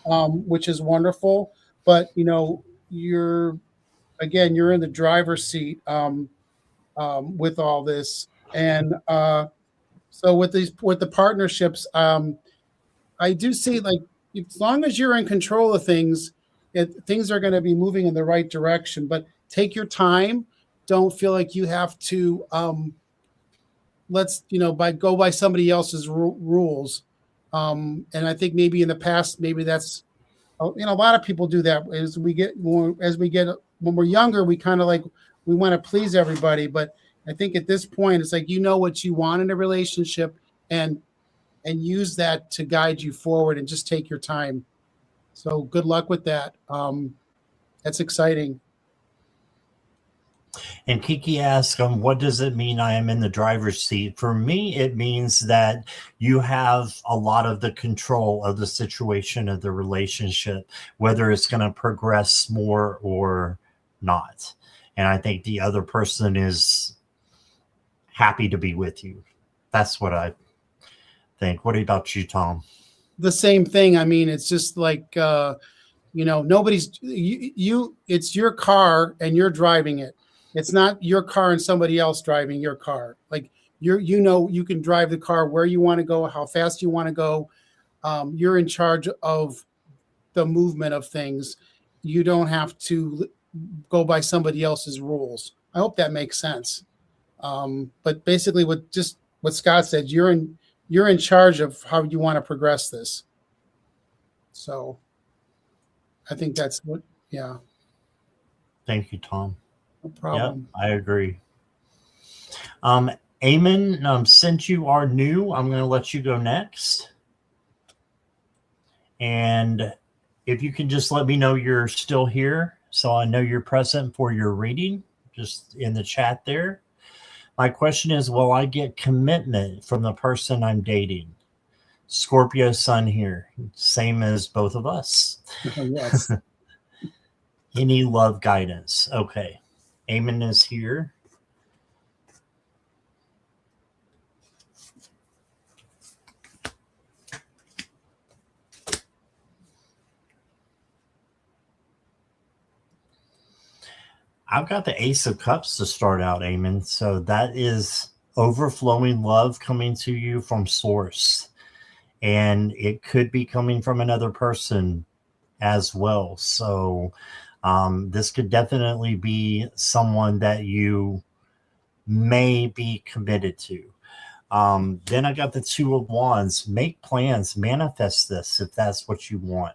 which is wonderful. But, you're in the driver's seat with all this. And so with the partnerships, I do see, like, as long as you're in control of things, things are going to be moving in the right direction. But take your time. Don't feel like you have to go by somebody else's rules. And I think maybe in the past, maybe that's, a lot of people do that. When we're younger, we kind of like, we want to please everybody. But I think at this point, it's like, what you want in a relationship and use that to guide you forward and just take your time. So good luck with that. That's exciting. And Kiki asks, what does it mean I am in the driver's seat? For me, it means that you have a lot of the control of the situation of the relationship, whether it's going to progress more or not. And I think the other person is happy to be with you. That's what I think. What about you, Tom? The same thing. I mean, it's just like, nobody's it's your car and you're driving it. It's not your car and somebody else driving your car. Like you can drive the car where you want to go, how fast you want to go. You're in charge of the movement of things. You don't have to go by somebody else's rules. I hope that makes sense. But basically what Scott said, you're in charge of how you want to progress this. So I think that's what, yeah. Thank you, Tom. No problem. Yep, I agree. Eamon, since you are new, I'm going to let you go next. And if you can just let me know you're still here, so I know you're present for your reading, just in the chat there. My question is, will I get commitment from the person I'm dating? Scorpio sun here, same as both of us. Yes. Any love guidance? Okay. Eamon is here. I've got the Ace of Cups to start out, Eamon. So that is overflowing love coming to you from source. And it could be coming from another person as well. So this could definitely be someone that you may be committed to. Then I got the Two of Wands. Make plans, manifest this if that's what you want.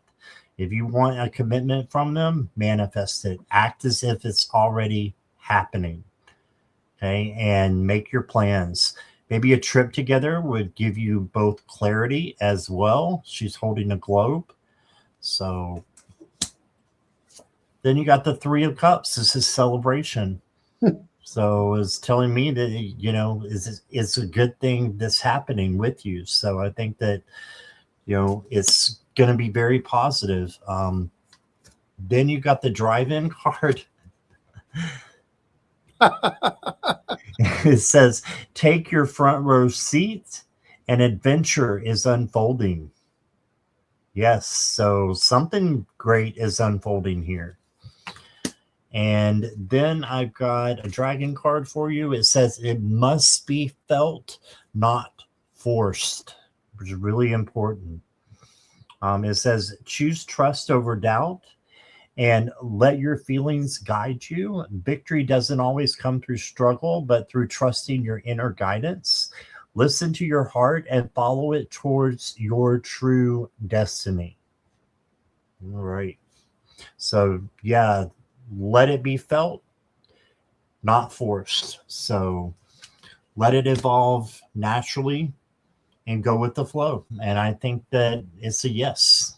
If you want a commitment from them, manifest it. Act as if it's already happening. Okay. And make your plans. Maybe a trip together would give you both clarity as well. She's holding a globe. So then you got the Three of Cups. This is celebration. So it's telling me that, you know, it's a good thing that's happening with you. So I think that, you know, it's going to be very positive. Then you got the drive-in card. It says, take your front row seat. An adventure is unfolding. Yes, so something great is unfolding here. And then I've got a dragon card for you. It says it must be felt, not forced, which is really important. It says choose trust over doubt and let your feelings guide you. Victory doesn't always come through struggle, but through trusting your inner guidance. Listen to your heart and follow it towards your true destiny. All right. So, yeah, let it be felt, not forced. So let it evolve naturally and go with the flow. And I think that it's a yes.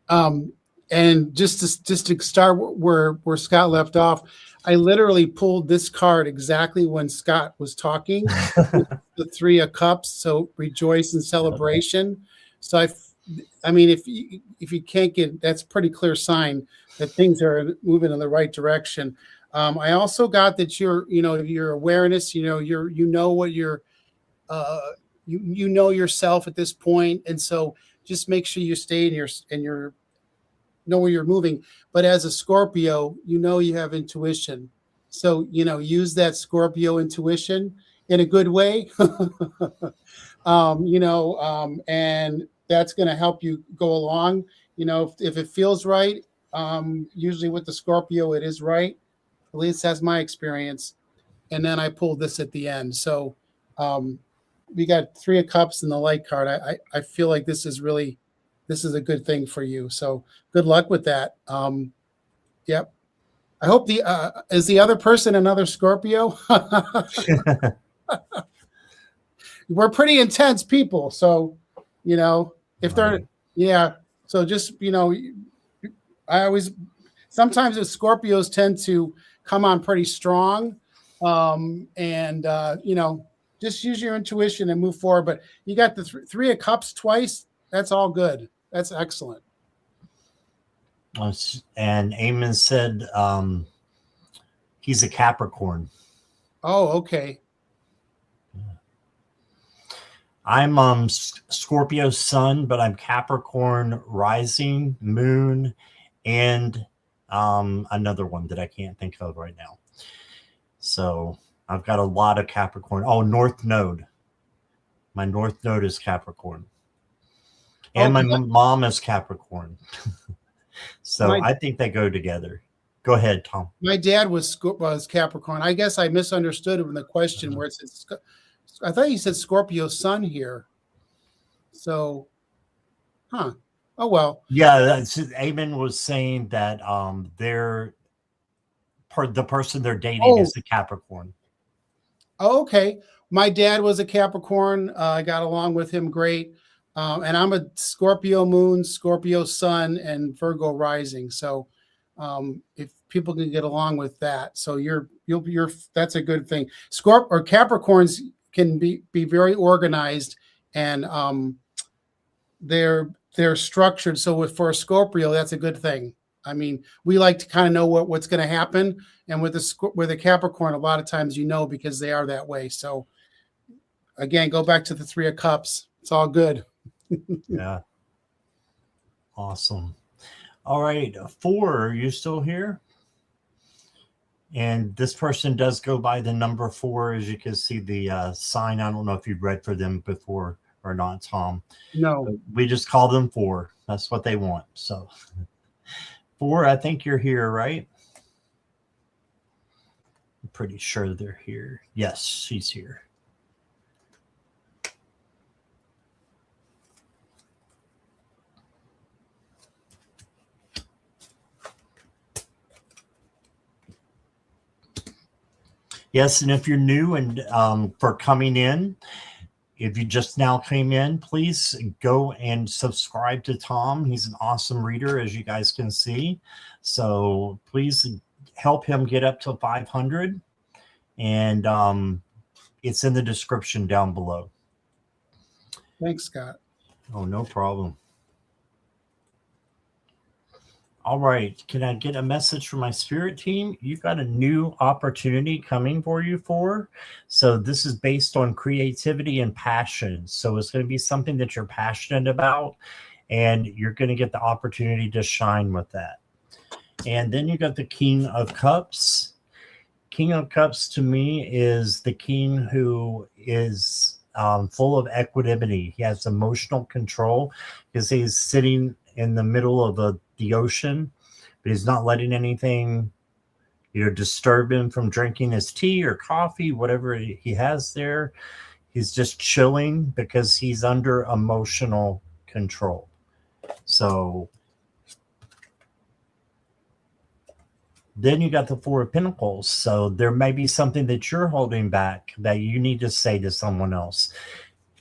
And just to start where Scott left off, I literally pulled this card exactly when Scott was talking. The Three of Cups, so rejoice and celebration. So I mean, if you can't get, that's a pretty clear sign that things are moving in the right direction. I also got that your awareness, you know what you're, you know yourself at this point, and so just make sure you stay in your know where you're moving. But as a Scorpio, you have intuition, so use that Scorpio intuition in a good way. And that's going to help you go along. If it feels right, usually with the Scorpio, it is right. At least that's my experience. And then I pulled this at the end. So we got Three of Cups and the light card. I feel like this is a good thing for you. So good luck with that. Yep. I hope is the other person another Scorpio? We're pretty intense people. So, if they're, yeah. So just, sometimes the Scorpios tend to come on pretty strong. Just use your intuition and move forward. But you got the Three of Cups twice. That's all good. That's excellent. And Eamon said he's a Capricorn. Oh, okay. I'm Scorpio sun, but I'm Capricorn rising, moon, and another one that I can't think of right now. So I've got a lot of Capricorn. Oh, North Node. My North Node is Capricorn. And my mom is Capricorn. So I think they go together. Go ahead, Tom. My dad was Capricorn. I guess I misunderstood in the question where it says, I thought you said Scorpio sun here. So, Oh, well. Yeah, Eamon was saying that the person they're dating is a Capricorn. Oh, okay. My dad was a Capricorn. I got along with him great. And I'm a Scorpio moon, Scorpio sun, and Virgo rising. So if people can get along with that, so you're that's a good thing. Capricorns can be very organized, and they're structured. So for a Scorpio, that's a good thing. I mean, we like to kind of know what's going to happen, and with a Capricorn, a lot of times because they are that way. So again, go back to the Three of Cups. It's all good. Yeah. Awesome. All right. 4, are you still here? And this person does go by the number 4, as you can see the sign. I don't know if you've read for them before or not, Tom. No. But we just call them 4. That's what they want. So 4, I think you're here, right? I'm pretty sure they're here. Yes, she's here. Yes, and if you're new and for coming in, if you just now came in, please go and subscribe to Tom. He's an awesome reader, as you guys can see. So please help him get up to 500. And it's in the description down below. Thanks, Scott. Oh, no problem. All right. Can I get a message from my spirit team? You've got a new opportunity coming for you for. So this is based on creativity and passion. So it's going to be something that you're passionate about, and you're going to get the opportunity to shine with that. And then you got the King of Cups. King of Cups to me is the king who is full of equanimity. He has emotional control because he's sitting in the middle of the ocean, but he's not letting anything, disturb him from drinking his tea or coffee, whatever he has there. He's just chilling because he's under emotional control. So then you got the Four of Pentacles. So there may be something that you're holding back that you need to say to someone else.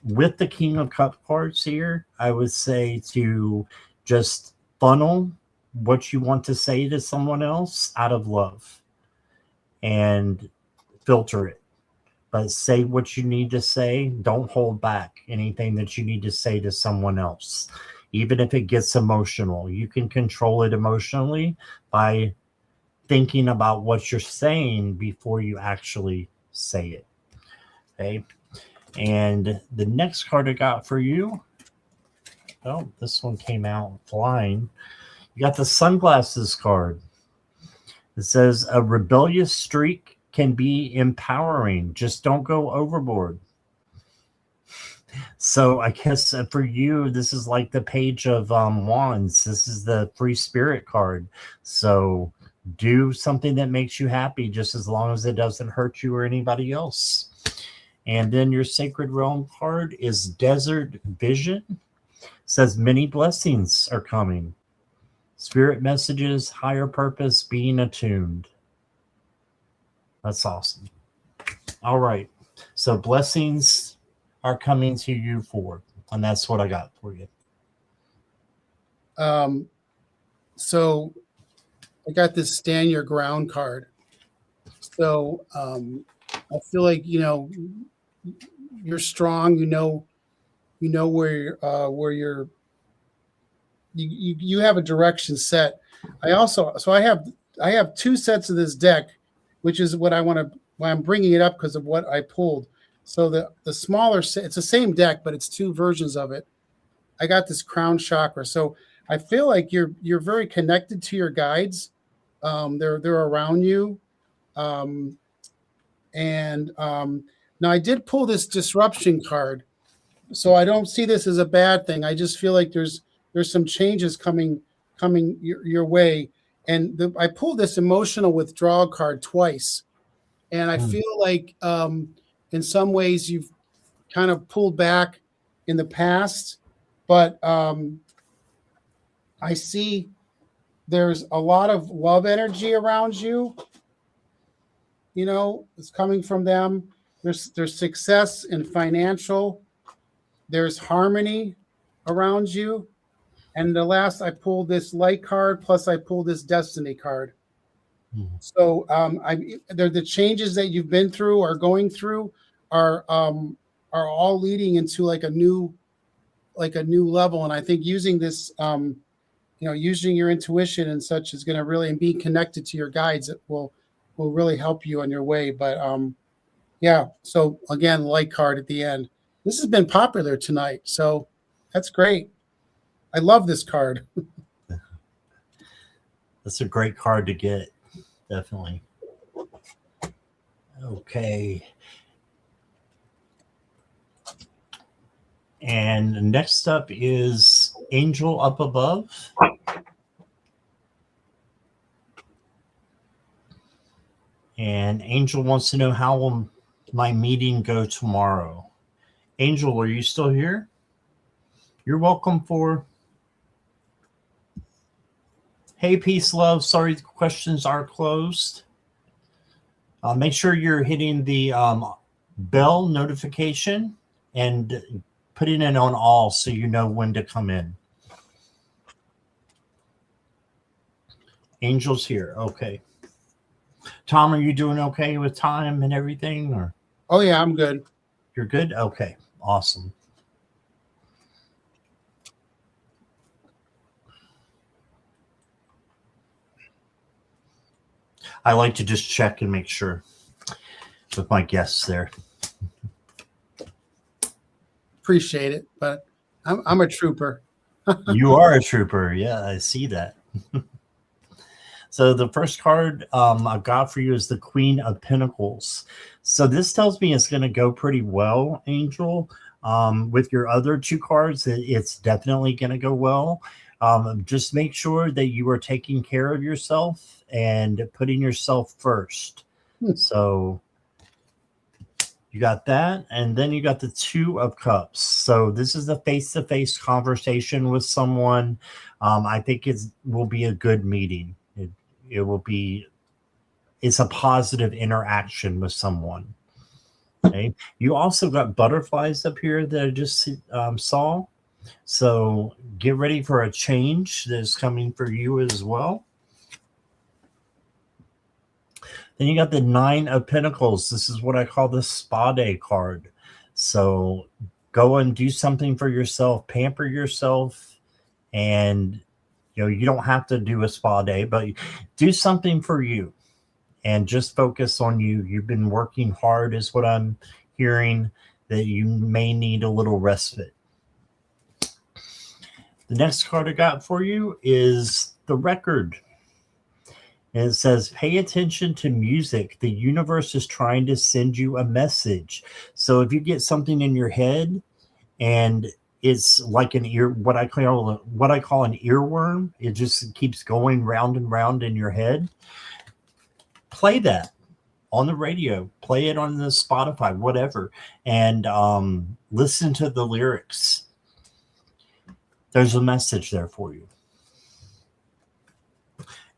With the King of Cup cards here, I would say to just funnel what you want to say to someone else out of love and filter it. But say what you need to say. Don't hold back anything that you need to say to someone else. Even if it gets emotional, you can control it emotionally by thinking about what you're saying before you actually say it. Okay. And the next card I got for you, oh, this one came out flying. You got the sunglasses card. It says a rebellious streak can be empowering. Just don't go overboard. So I guess for you, this is like the Page of Wands. This is the free spirit card. So do something that makes you happy, just as long as it doesn't hurt you or anybody else. And then your Sacred Realm card is Desert Vision. It says many blessings are coming. Spirit messages, higher purpose, being attuned. That's awesome. All right. So blessings are coming to you for, and that's what I got for you. So I got this Stand Your Ground card. So I feel like you're strong. You know where you have a direction set. I have two sets of this deck, which is what why I'm bringing it up because of what I pulled. So the smaller set, it's the same deck, but it's two versions of it. I got this Crown Chakra. So I feel like you're very connected to your guides. They're around you. Now I did pull this Disruption card, so I don't see this as a bad thing. I just feel like there's some changes coming your way. And I pulled this Emotional Withdrawal card twice, and I feel like in some ways you've kind of pulled back in the past, but I see there's a lot of love energy around you. It's coming from them. There's success in financial. There's harmony around you. And the last, I pulled this Light card, plus I pulled this Destiny card. Mm-hmm. So the changes that you've been through or going through are all leading into like a new level. And I think using this, using your intuition and such is going to really, and being connected to your guides, it will really help you on your way. But yeah, so again, Light card at the end. This has been popular tonight, so that's great. I love this card. That's a great card to get, definitely. Okay. And next up is Angel Up Above. And Angel wants to know, how will my meeting go tomorrow? Angel, are you still here? You're welcome for. Hey, peace, love. Sorry, the questions are closed. Make sure you're hitting the bell notification and putting it on all so you know when to come in. Angel's here. Okay. Tom, are you doing okay with time and everything? Or Oh yeah, I'm good. you're good? Okay. Awesome. I like to just check and make sure with my guests there. Appreciate it, but I'm a trooper. You are a trooper. Yeah, I see that. So the first card I got for you is the Queen of Pentacles. So this tells me it's going to go pretty well, Angel. With your other two cards, it's definitely going to go well. Just make sure that you are taking care of yourself and putting yourself first. So you got that, and then you got the Two of Cups. So this is a face-to-face conversation with someone. I think it will be a good meeting. It will be, it's a positive interaction with someone. Okay. You also got butterflies up here that I just saw. So get ready for a change that's coming for you as well. Then you got the Nine of Pentacles. This is what I call the spa day card. So go and do something for yourself, pamper yourself, and you don't have to do a spa day, but do something for you and just focus on you. You've been working hard is what I'm hearing, that you may need a little respite. The next card I got for you is the Record. And it says, pay attention to music. The universe is trying to send you a message. So if you get something in your head and it's like an ear, what I call an earworm, it just keeps going round and round in your head. Play that on the radio, play it on the Spotify, whatever, and listen to the lyrics. There's a message there for you.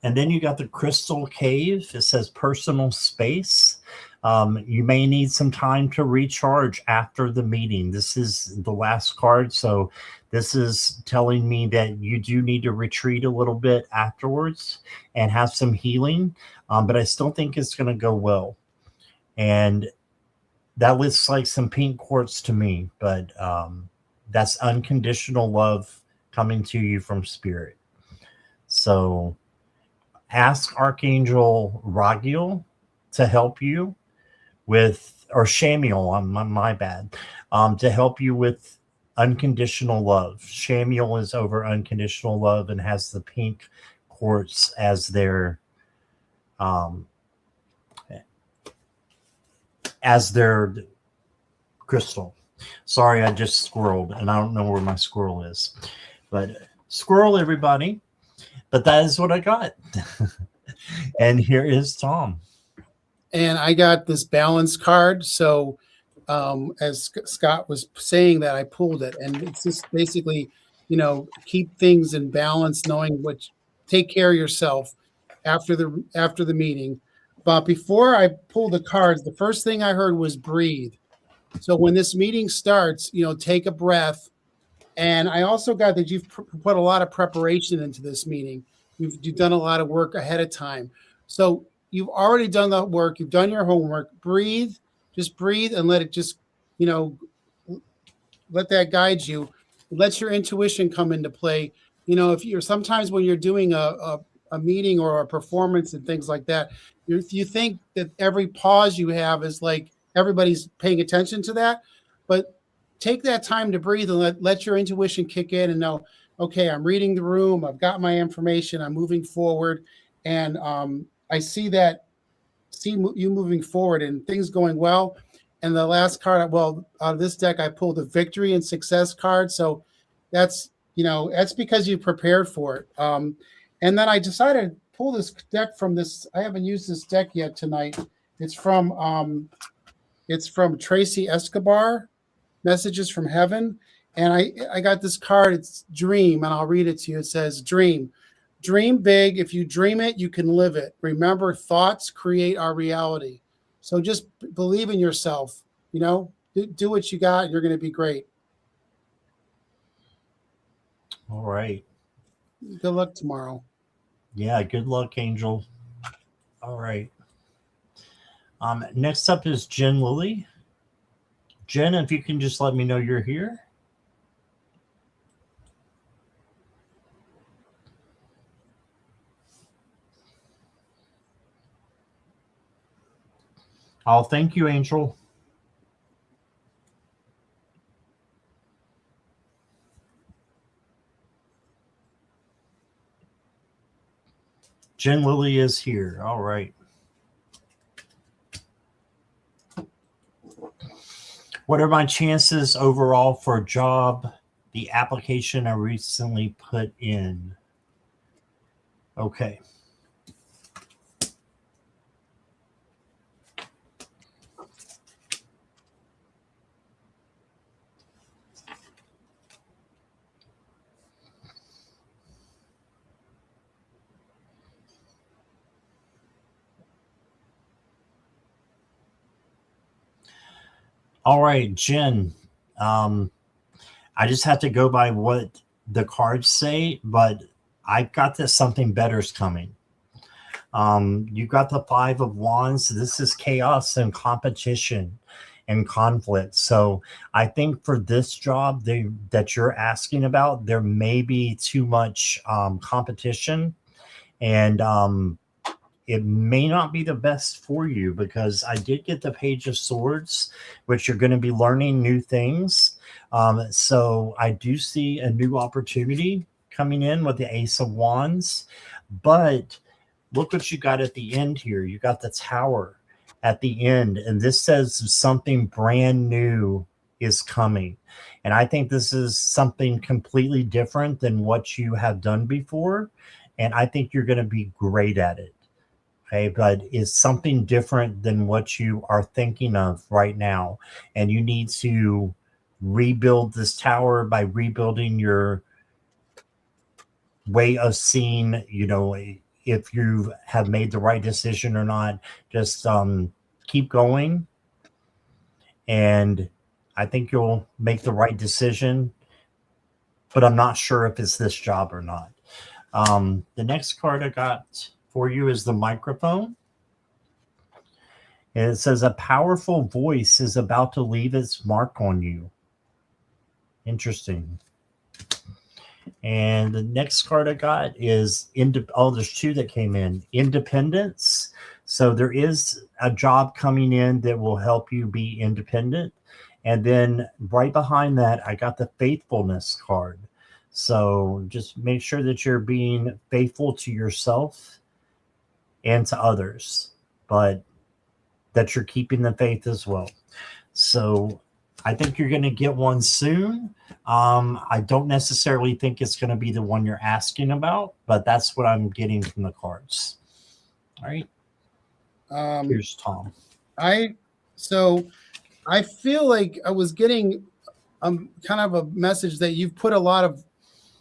And then you got the Crystal Cave. It says personal space. You may need some time to recharge after the meeting. This is the last card. So this is telling me that you do need to retreat a little bit afterwards and have some healing. But I still think it's going to go well. And that looks like some pink quartz to me. But that's unconditional love coming to you from Spirit. So ask Archangel Ragiel to help you with, or Shamiel, my bad, to help you with unconditional love. Shamiel is over unconditional love and has the pink quartz as their crystal. Sorry, I just squirreled and I don't know where my squirrel is, but squirrel everybody. But that is what I got. And here is Tom. And I got this balance card. So as Scott was saying that, I pulled it. And it's just basically, keep things in balance, knowing take care of yourself after the meeting. But before I pulled the cards, the first thing I heard was breathe. So when this meeting starts, take a breath. And I also got that you've put a lot of preparation into this meeting. You've done a lot of work ahead of time. So you've already done the work. You've done your homework. Breathe. Just breathe and let it just, let that guide you. Let your intuition come into play. If you're sometimes when you're doing a meeting or a performance and things like that, you think that every pause you have is like everybody's paying attention to that. But take that time to breathe and let your intuition kick in and know, okay, I'm reading the room. I've got my information. I'm moving forward. And I see you moving forward and things going well. And the last card, out of this deck, I pulled the victory and success card. So that's because you prepared for it. And then I decided to pull this deck from this. I haven't used this deck yet tonight. It's from Tracy Escobar, Messages from Heaven. And I got this card. It's Dream, and I'll read it to you. It says, Dream big. If you dream it, you can live it. Remember, thoughts create our reality. So just believe in yourself, do what you got. You're going to be great. All right. Good luck tomorrow. Yeah, good luck, Angel. All right. Next up is Jen Lilly. Jen, if you can just let me know you're here. Oh, thank you, Angel. Jen Lilly is here. All right. What are my chances overall for a job? The application I recently put in. Okay. All right, Jen. I just have to go by what the cards say, but I've got this something better's coming. You got the Five of Wands. This is chaos and competition and conflict. So I think for this job that you're asking about, there may be too much competition, and it may not be the best for you, because I did get the Page of Swords, which you're going to be learning new things. So I do see a new opportunity coming in with the Ace of Wands, but look what you got at the end here. You got the Tower at the end, and this says something brand new is coming. And I think this is something completely different than what you have done before. And I think you're going to be great at it. Okay, but it's something different than what you are thinking of right now. And you need to rebuild this tower by rebuilding your way of seeing, if you have made the right decision or not. Just keep going. And I think you'll make the right decision, but I'm not sure if it's this job or not. The next card I got for you is the microphone. And it says a powerful voice is about to leave its mark on you. Interesting. And the next card I got is there's two that came in. Independence. So there is a job coming in that will help you be independent. And then right behind that, I got the faithfulness card. So just make sure that you're being faithful to yourself and to others, but that you're keeping the faith as well. So I think you're going to get one soon. I don't necessarily think it's going to be the one you're asking about, but that's what I'm getting from the cards. All right. Here's Tom. I feel like I was getting kind of a message that you've put a lot of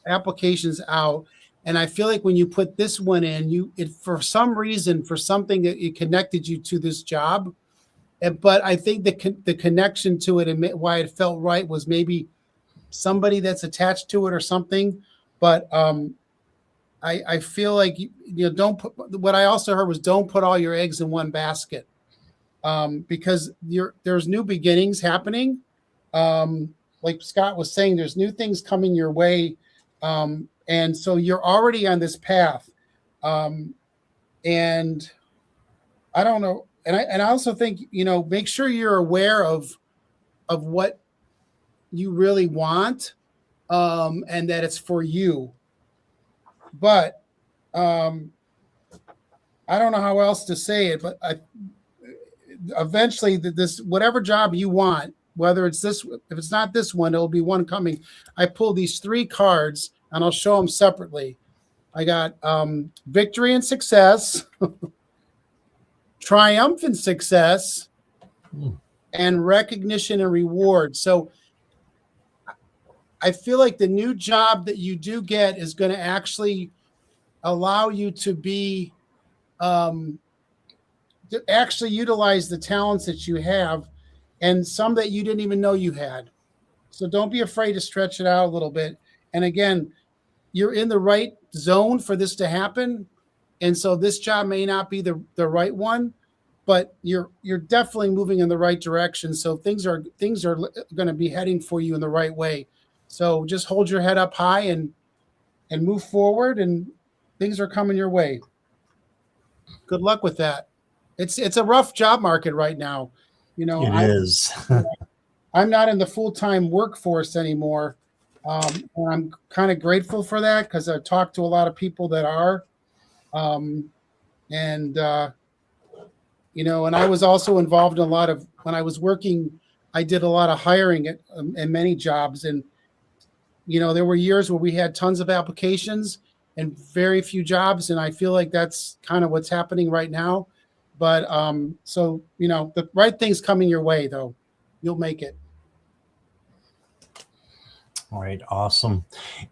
applications out, and I feel like when you put this one in, it for some reason, for something that it connected you to this job. But I think the connection to it and why it felt right was maybe somebody that's attached to it or something. But I feel like don't put. What I also heard was don't put all your eggs in one basket, because there's new beginnings happening. Like Scott was saying, there's new things coming your way, and so you're already on this path. And I don't know. And I also think, make sure you're aware of what you really want, and that it's for you. But I don't know how else to say it, but eventually this, whatever job you want, whether it's this, if it's not this one, it'll be one coming. I pulled these 3 cards and I'll show them separately. I got victory and success, triumphant success, and recognition and reward. So I feel like the new job that you do get is going to actually allow you to be to actually utilize the talents that you have and some that you didn't even know you had. So don't be afraid to stretch it out a little bit. And again, you're in the right zone for this to happen. And so this job may not be the right one, but you're definitely moving in the right direction. So things are going to be heading for you in the right way. So just hold your head up high and move forward, and things are coming your way. Good luck with that. It's a rough job market right now. You know, It is. I'm not in the full-time workforce anymore. And I'm kind of grateful for that because I've talked to a lot of people that are. And you know, and I was also involved in a lot of, when I was working, I did a lot of hiring in many jobs. And, you know, there were years where we had tons of applications and very few jobs. And I feel like that's kind of what's happening right now. But so, you know, the right thing's coming your way, though. You'll make it. All right, awesome.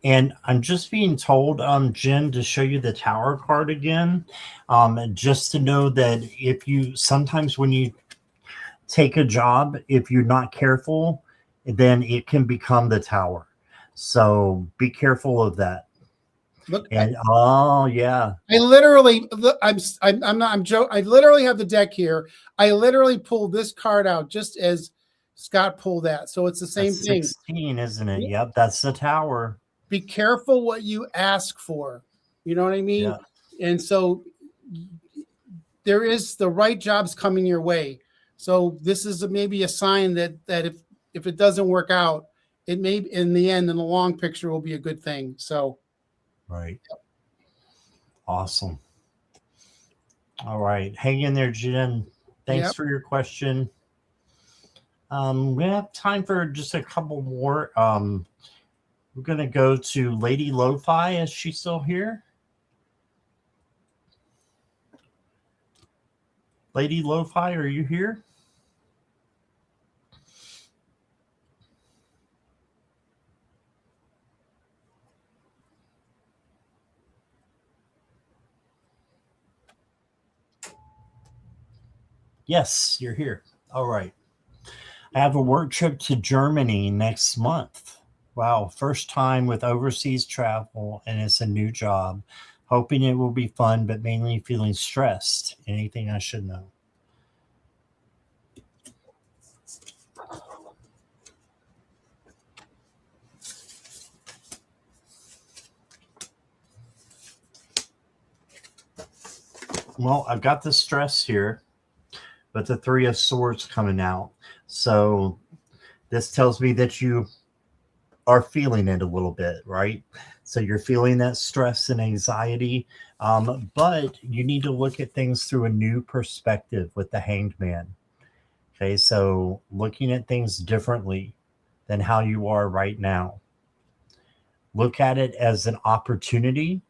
And I'm just being told, Jen, to show you the tower card again, just to know that if you, sometimes when you take a job, if you're not careful, then it can become the tower. So be careful of that. Look, And oh yeah, I literally, I'm not, I'm joking. I literally have the deck here. I literally pulled this card out just as Scott pulled that. So it's the same that's thing. 16, isn't it? Yep, that's the tower. Be careful what you ask for. You know what I mean? Yeah. And so there is the right jobs coming your way. So this is maybe a sign that if it doesn't work out, it may in the end, in the long picture, will be a good thing. So Right. Awesome. All right. Hang in there, Jen. Thanks for your question. We have time for just a couple more. We're going to go to Lady Lo-Fi. Is she still here? Lady Lo-Fi, are you here? Yes, you're here. All right. I have a work trip to Germany next month. Wow, first time with overseas travel, and it's a new job. Hoping it will be fun, but mainly feeling stressed. Anything I should know? Well, I've got the stress here, but the Three of Swords coming out. So this tells me that you are feeling it a little bit, right? So you're feeling that stress and anxiety, but you need to look at things through a new perspective with the Hanged Man. Okay, so looking at things differently than how you are right now. Look at it as an opportunity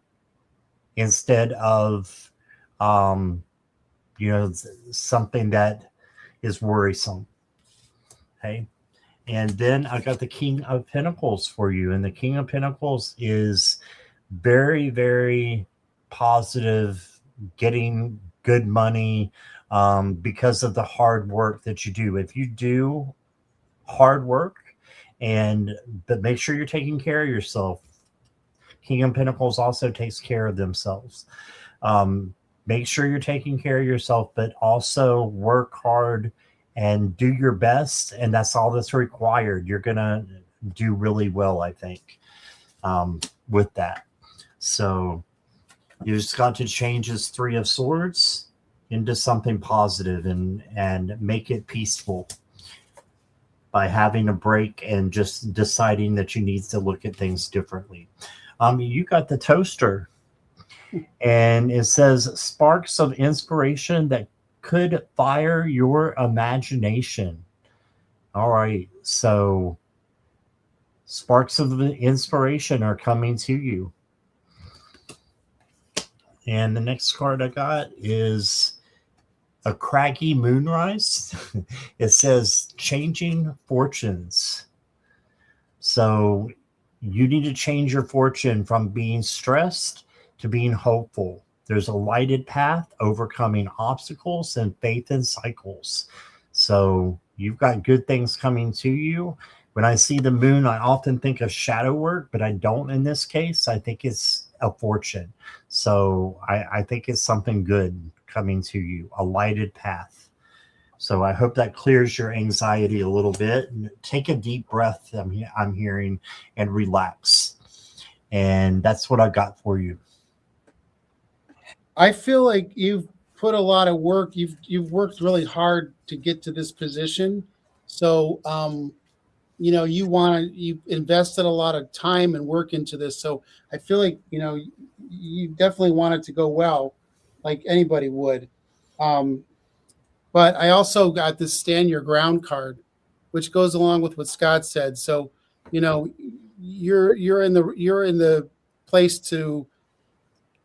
instead of, something that is worrisome. Okay. And then I got the King of Pentacles for you. And the King of Pentacles is very, very positive, getting good money because of the hard work that you do. If you do hard work, but make sure you're taking care of yourself. King of Pentacles also takes care of themselves. Make sure you're taking care of yourself, but also work hard and do your best. And that's all that's required. You're going to do really well, I think, with that. So you just got to change this Three of Swords into something positive and make it peaceful by having a break and just deciding that you need to look at things differently. You got the Toaster. And it says sparks of inspiration that could fire your imagination. All right. So sparks of inspiration are coming to you. And the next card I got is a craggy moonrise. It says changing fortunes. So you need to change your fortune from being stressed to being hopeful. There's a lighted path, overcoming obstacles, and faith in cycles. So you've got good things coming to you. When I see the moon, I often think of shadow work, but I don't in this case. I think it's a fortune. So I think it's something good coming to you, a lighted path. So I hope that clears your anxiety a little bit. Take a deep breath, I'm hearing, and relax. And that's what I got for you. I feel like you've put a lot of work. You've worked really hard to get to this position. So you invested a lot of time and work into this. So I feel like you definitely want it to go well, like anybody would. Um, but I also got this stand your ground card, which goes along with what Scott said. So you know you're in the place to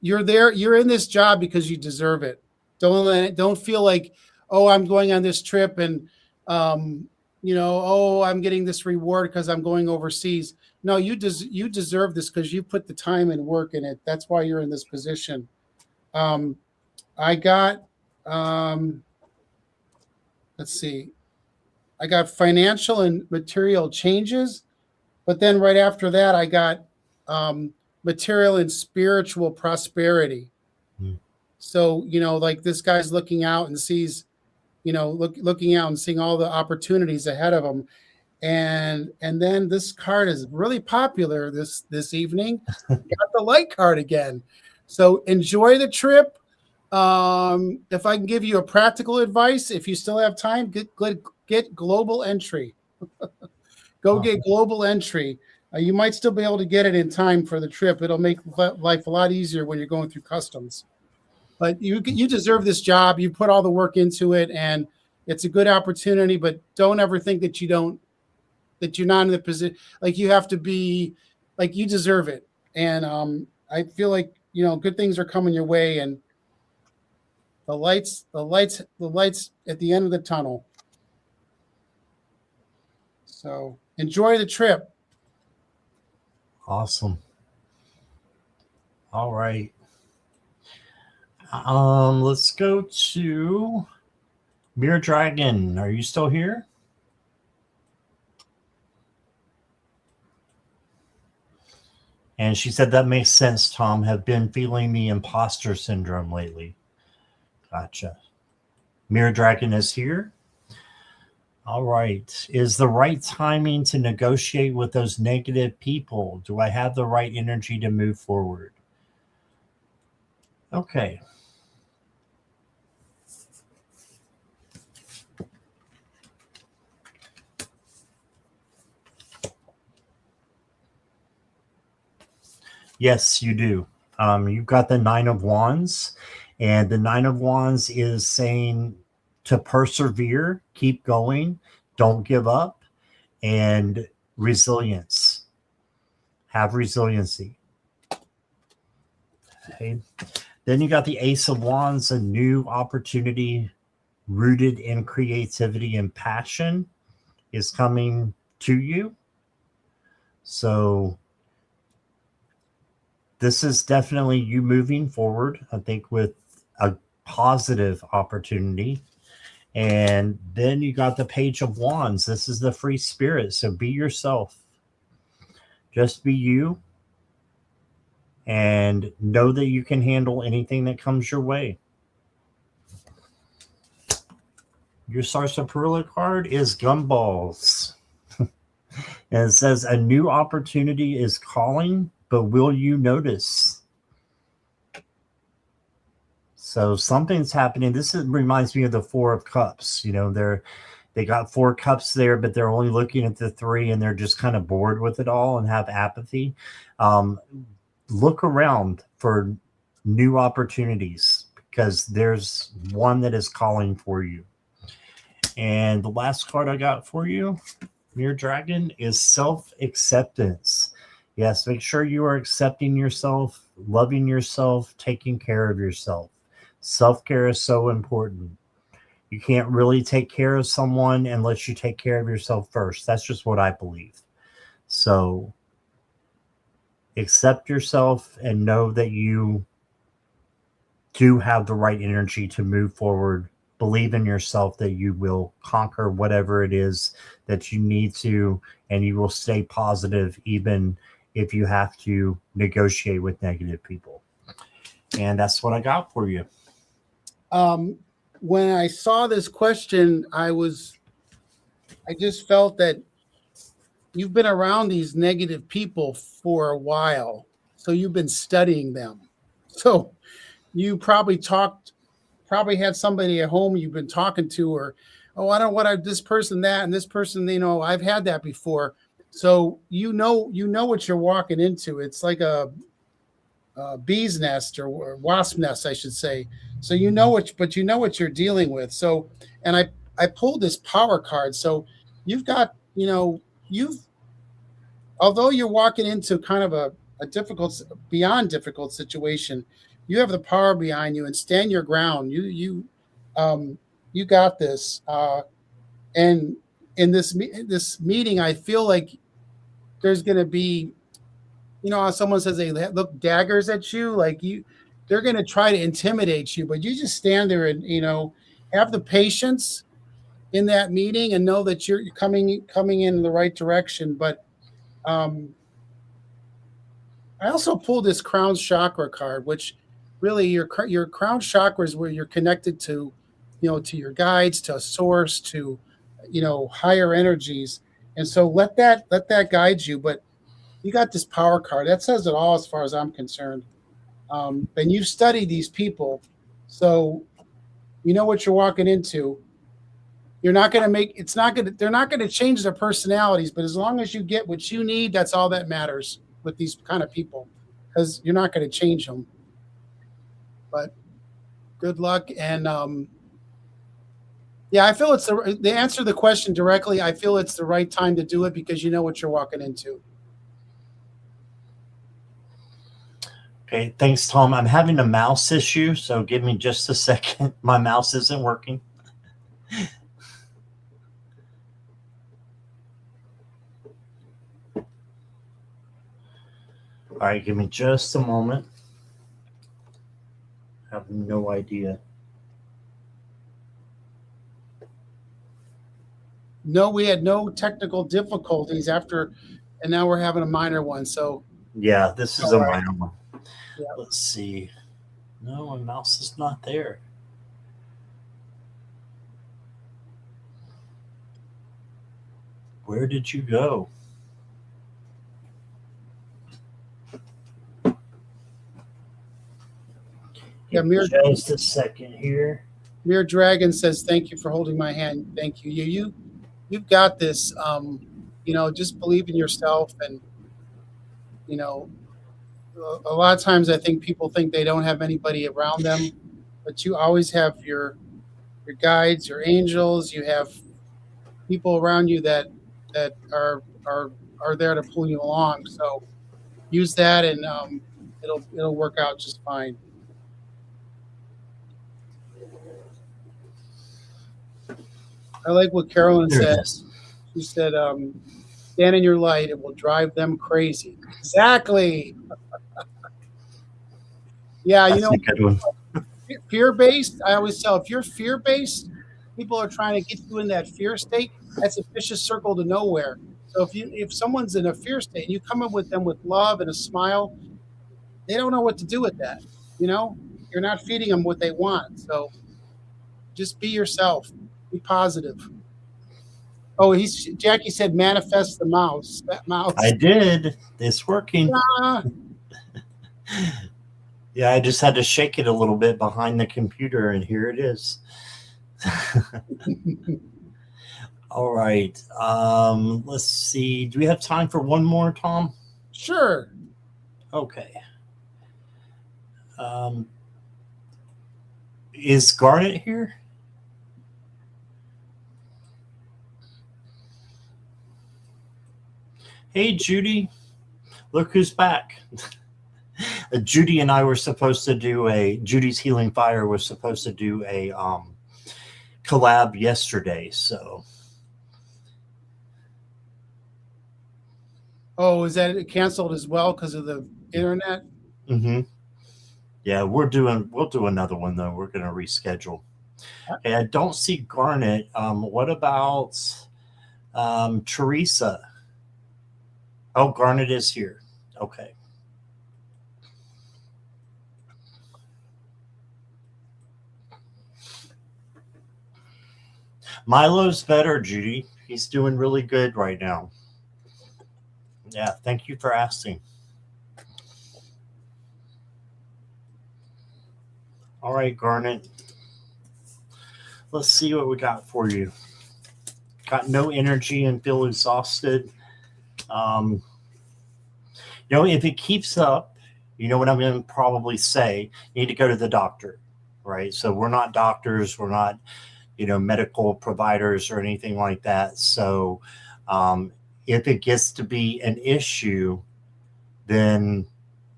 you're there. You're in this job because you deserve it. Don't feel like, oh, I'm going on this trip and oh, I'm getting this reward because I'm going overseas. No, you deserve this because you put the time and work in it. That's why you're in this position. Um, I got let's see, I got financial and material changes, but then right after that, I got material and spiritual prosperity. Mm. So, like this guy's looking out and sees, looking out and seeing all the opportunities ahead of him. And then this card is really popular this evening. Got the light card again. So enjoy the trip. If I can give you a practical advice, if you still have time, get global entry. Go get global entry. You might still be able to get it in time for the trip. It'll make life a lot easier when you're going through customs. But you deserve this job. You put all the work into it, and it's a good opportunity. But don't ever think that you're not in the position. Like you have to be, like you deserve it. And I feel like good things are coming your way, and the lights at the end of the tunnel. So enjoy the trip. Awesome. All right. Let's go to Mirror Dragon. Are you still here? And she said that makes sense, Tom. Have been feeling the imposter syndrome lately. Gotcha. Mirror Dragon is here. All right. Is the right timing to negotiate with those negative people? Do I have the right energy to move forward? Okay. Yes, you do. You've got the Nine of Wands, and the Nine of Wands is saying to persevere, keep going, don't give up, and resilience. Have resiliency. Okay. Then you got the Ace of Wands, a new opportunity rooted in creativity and passion is coming to you. So this is definitely you moving forward, I think, with a positive opportunity. And then you got the Page of Wands. This is the free spirit. So be yourself. Just be you. And know that you can handle anything that comes your way. Your Sarsaparilla card is Gumballs. And it says, a new opportunity is calling, but will you notice? So something's happening. This reminds me of the Four of Cups. They got 4 cups there, but they're only looking at the 3, and they're just kind of bored with it all and have apathy. Look around for new opportunities because there's one that is calling for you. And the last card I got for you, Mirror Dragon, is self-acceptance. Yes, make sure you are accepting yourself, loving yourself, taking care of yourself. Self-care is so important. You can't really take care of someone unless you take care of yourself first. That's just what I believe. So accept yourself and know that you do have the right energy to move forward. Believe in yourself that you will conquer whatever it is that you need to, and you will stay positive even if you have to negotiate with negative people. And that's what I got for you. When I saw this question, I just felt that you've been around these negative people for a while, so you've been studying them. So you probably had somebody at home you've been talking to, or I don't know what this person that and this person, I've had that before. So what you're walking into. It's like a bee's nest or wasp nest, I should say. So you know what you're dealing with. So, and I pulled this power card. So you've got, you've although you're walking into kind of a difficult, beyond difficult situation, you have the power behind you and stand your ground. You got this. And in this meeting, I feel like there's going to be, how someone says they look daggers at you, they're going to try to intimidate you, but you just stand there and, have the patience in that meeting and know that you're coming in the right direction. But, I also pulled this crown chakra card, which really your crown chakra is where you're connected to, to your guides, to a source, to, higher energies. And so let that guide you. But you got this power card that says it all as far as I'm concerned. And you study these people, so you know what you're walking into. You're not going to make it's not going to they're not going to change their personalities, but as long as you get what you need, that's all that matters with these kind of people, because you're not going to change them. But good luck. And yeah, I feel it's the answer the question directly. I feel it's the right time to do it because you know what you're walking into. Okay, thanks, Tom. I'm having a mouse issue, so give me just a second. My mouse isn't working. All right, give me just a moment. I have no idea. No, we had no technical difficulties after, and now we're having a minor one. So yeah, this is a minor one. Yeah. Let's see. No, my mouse is not there. Where did you go? Yeah, just a second here. Mere Dragon says, "Thank you for holding my hand." Thank you. You've got this. Just believe in yourself, and a lot of times I think people think they don't have anybody around them, but you always have your guides, your angels. You have people around you that are there to pull you along. So use that, and it'll work out just fine. I like what Carolyn said. She said, "Stand in your light; it will drive them crazy." Exactly. Yeah, that's a good one. Fear-based. I always tell, if you're fear-based, people are trying to get you in that fear state. That's a vicious circle to nowhere. So if someone's in a fear state and you come in with them with love and a smile, they don't know what to do with that. You're not feeding them what they want. So just be yourself. Be positive. Oh, Jackie said, manifest the mouse. That mouse. I did. It's working. Yeah, I just had to shake it a little bit behind the computer, and here it is. All right. Let's see. Do we have time for one more, Tom? Sure. Okay. Is Garnet here? Hey, Judy. Look who's back. Judy and I were supposed to do Judy's Healing Fire was supposed to do a collab yesterday. So. Oh, is that canceled as well because of the internet? Mm-hmm. Yeah, we'll do another one though. We're gonna reschedule. Okay, I don't see Garnet. What about Teresa? Oh, Garnet is here. Okay. Milo's better, Judy. He's doing really good right now. Yeah, thank you for asking. All right, Garnet. Let's see what we got for you. Got no energy and feel exhausted. Um, if it keeps up, you know what I'm going to probably say. You need to go to the doctor, right? So we're not doctors. We're not, medical providers or anything like that. So if it gets to be an issue, then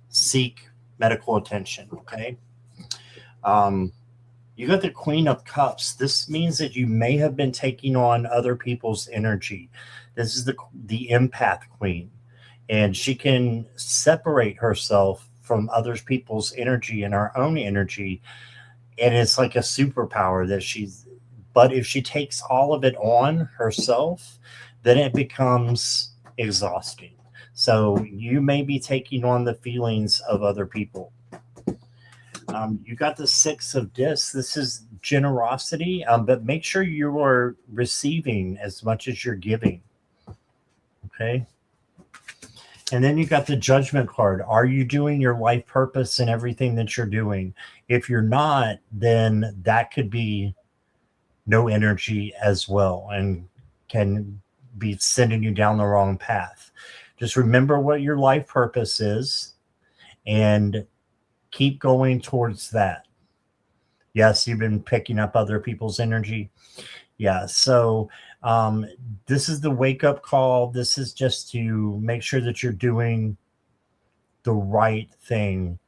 seek medical attention. Okay. Um, you got the Queen of Cups. This means that you may have been taking on other people's energy. This is the empath queen, and she can separate herself from other people's energy and her own energy, and it's like a superpower that she's. But if she takes all of it on herself, then it becomes exhausting. So you may be taking on the feelings of other people. You got the Six of Discs. This is generosity, but make sure you are receiving as much as you're giving. Okay. And then you got the Judgment card. Are you doing your life purpose and everything that you're doing? If you're not, then that could be no energy as well and can be sending you down the wrong path. Just remember what your life purpose is and keep going towards that. Yes, you've been picking up other people's energy. Yeah. So this is the wake up call. This is just to make sure that you're doing the right thing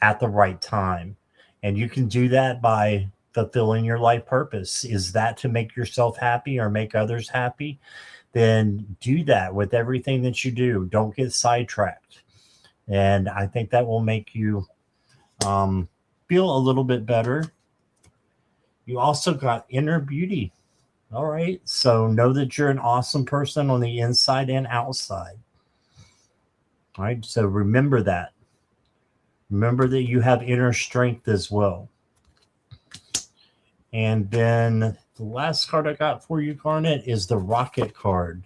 at the right time. And you can do that by fulfilling your life purpose. Is that to make yourself happy or make others happy? Then do that with everything that you do. Don't get sidetracked. And I think that will make you feel a little bit better. You also got inner beauty. All right. So know that you're an awesome person on the inside and outside. All right. So remember that. Remember that you have inner strength as well. And then the last card I got for you, Garnet, is the Rocket card.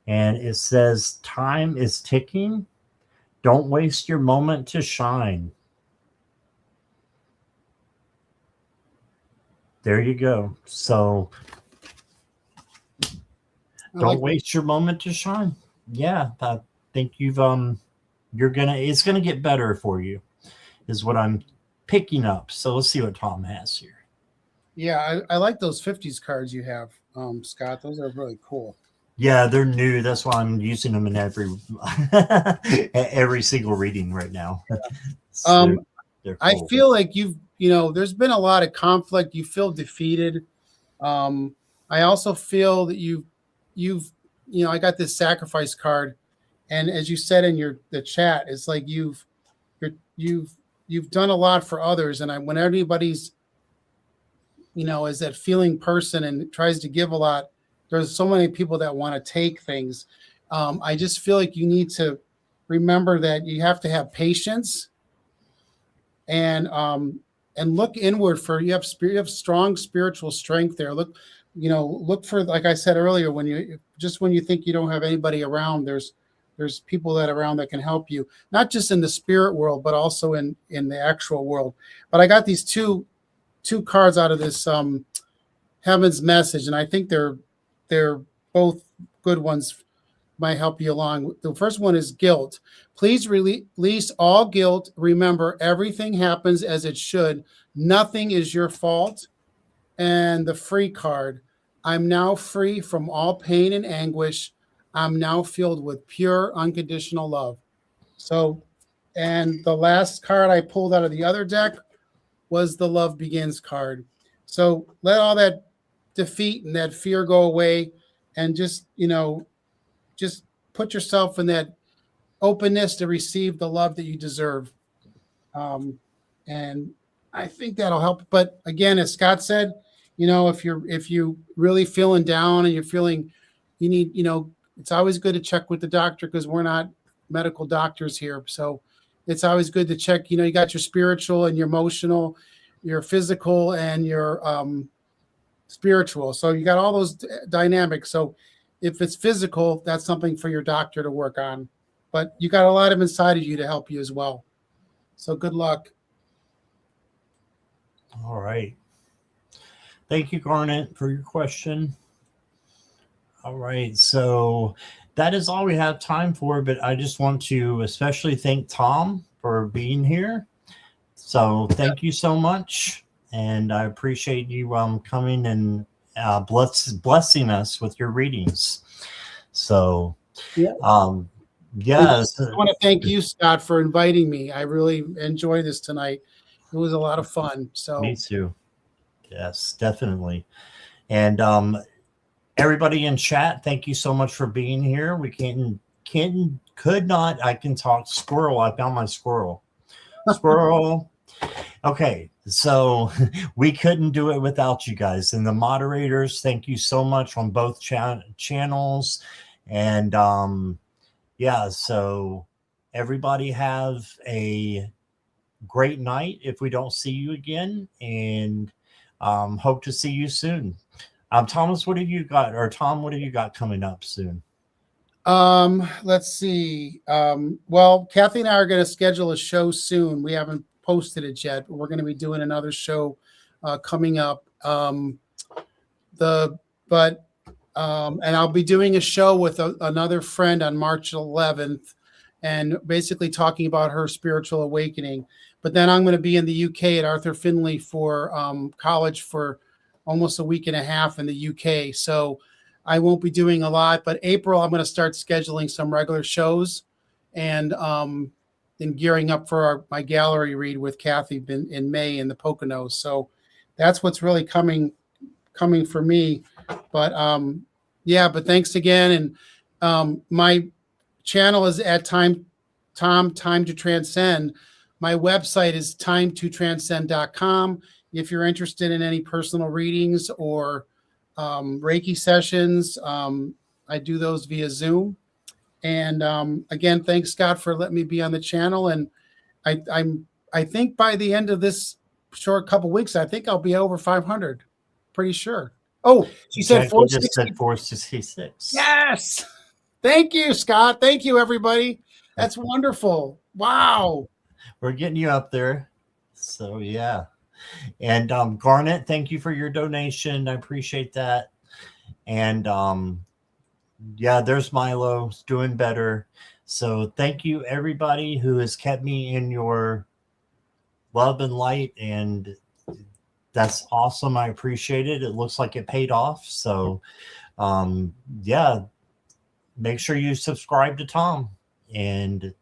And it says, time is ticking. Don't waste your moment to shine. There you go. So don't waste your moment to shine. Yeah, I think it's gonna get better for you, is what I'm picking up. So let's see what Tom has here. Yeah, I like those 50s cards you have, Scott. Those are really cool. Yeah, they're new. That's why I'm using them in every single reading right now. So they're cool. I feel like there's been a lot of conflict. You feel defeated. I also feel that I got this sacrifice card, and as you said in the chat, it's like you've done a lot for others, and when anybody's is that feeling person and tries to give a lot, there's so many people that want to take things. I just feel like you need to remember that you have to have patience and look inward for you have strong spiritual strength there. Look for, like I said earlier, when you think you don't have anybody around, there's people that around that can help you, not just in the spirit world, but also in the actual world. But I got these two cards out of this Heaven's Message, and I think they're both good ones, might help you along. The first one is guilt. Please release all guilt. Remember, everything happens as it should. Nothing is your fault. And the free card. I'm now free from all pain and anguish. I'm now filled with pure, unconditional love. So, and the last card I pulled out of the other deck was the Love Begins card. So let all that defeat and that fear go away, and just put yourself in that openness to receive the love that you deserve. And I think that'll help. But again, as Scott said, you know, if you really feeling down and you're feeling you need, you know, it's always good to check with the doctor because we're not medical doctors here. So it's always good to check, you know, you got your spiritual and your emotional, your physical and your spiritual. So you got all those dynamics. So if it's physical, that's something for your doctor to work on. But you got a lot of inside of you to help you as well. So good luck. All right. Thank you, Garnet, for your question. All right. So that is all we have time for, but I just want to especially thank Tom for being here. So thank you so much. And I appreciate you coming and blessing us with your readings. So, Yeah. yes. I want to thank you, Scott, for inviting me. I really enjoyed this tonight. It was a lot of fun. So Me too. Yes, definitely. And everybody in chat, thank you so much for being here. We could not. I can talk squirrel. I found my squirrel. Squirrel. Okay, so we couldn't do it without you guys. And the moderators, thank you so much on both channels. And yeah, so everybody have a great night if we don't see you again. And hope to see you soon. Thomas, what have you got? Or Tom, what have you got coming up soon? let's see. Well, Kathy and I are going to schedule a show soon. We haven't posted it yet, but we're going to be doing another show coming up. And I'll be doing a show with another friend on March 11th and basically talking about her spiritual awakening. But then I'm going to be in the UK at Arthur Findlay for college for almost a week and a half in the UK. So I won't be doing a lot, but April, I'm going to start scheduling some regular shows and gearing up for my gallery read with Kathy in May in the Poconos. So that's what's really coming for me. But yeah, but thanks again. And my channel is at Time to Transcend. My website is timetotranscend.com. If you're interested in any personal readings or Reiki sessions, I do those via Zoom. And again, thanks, Scott, for letting me be on the channel. And I think by the end of this short couple weeks, I think I'll be over 500. Pretty sure. Oh, she said 460. Just said 466. Yes. Thank you, Scott. Thank you, everybody. That's wonderful. Wow. We're getting you up there. So yeah. And Garnet, thank you for your donation. I appreciate that. And yeah, there's Milo doing better. So thank you, everybody who has kept me in your love and light. And that's awesome. I appreciate it. It looks like it paid off. So yeah, make sure you subscribe to Tom. And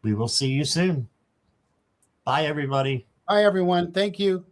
we will see you soon. Bye, everybody. Bye, everyone. Thank you.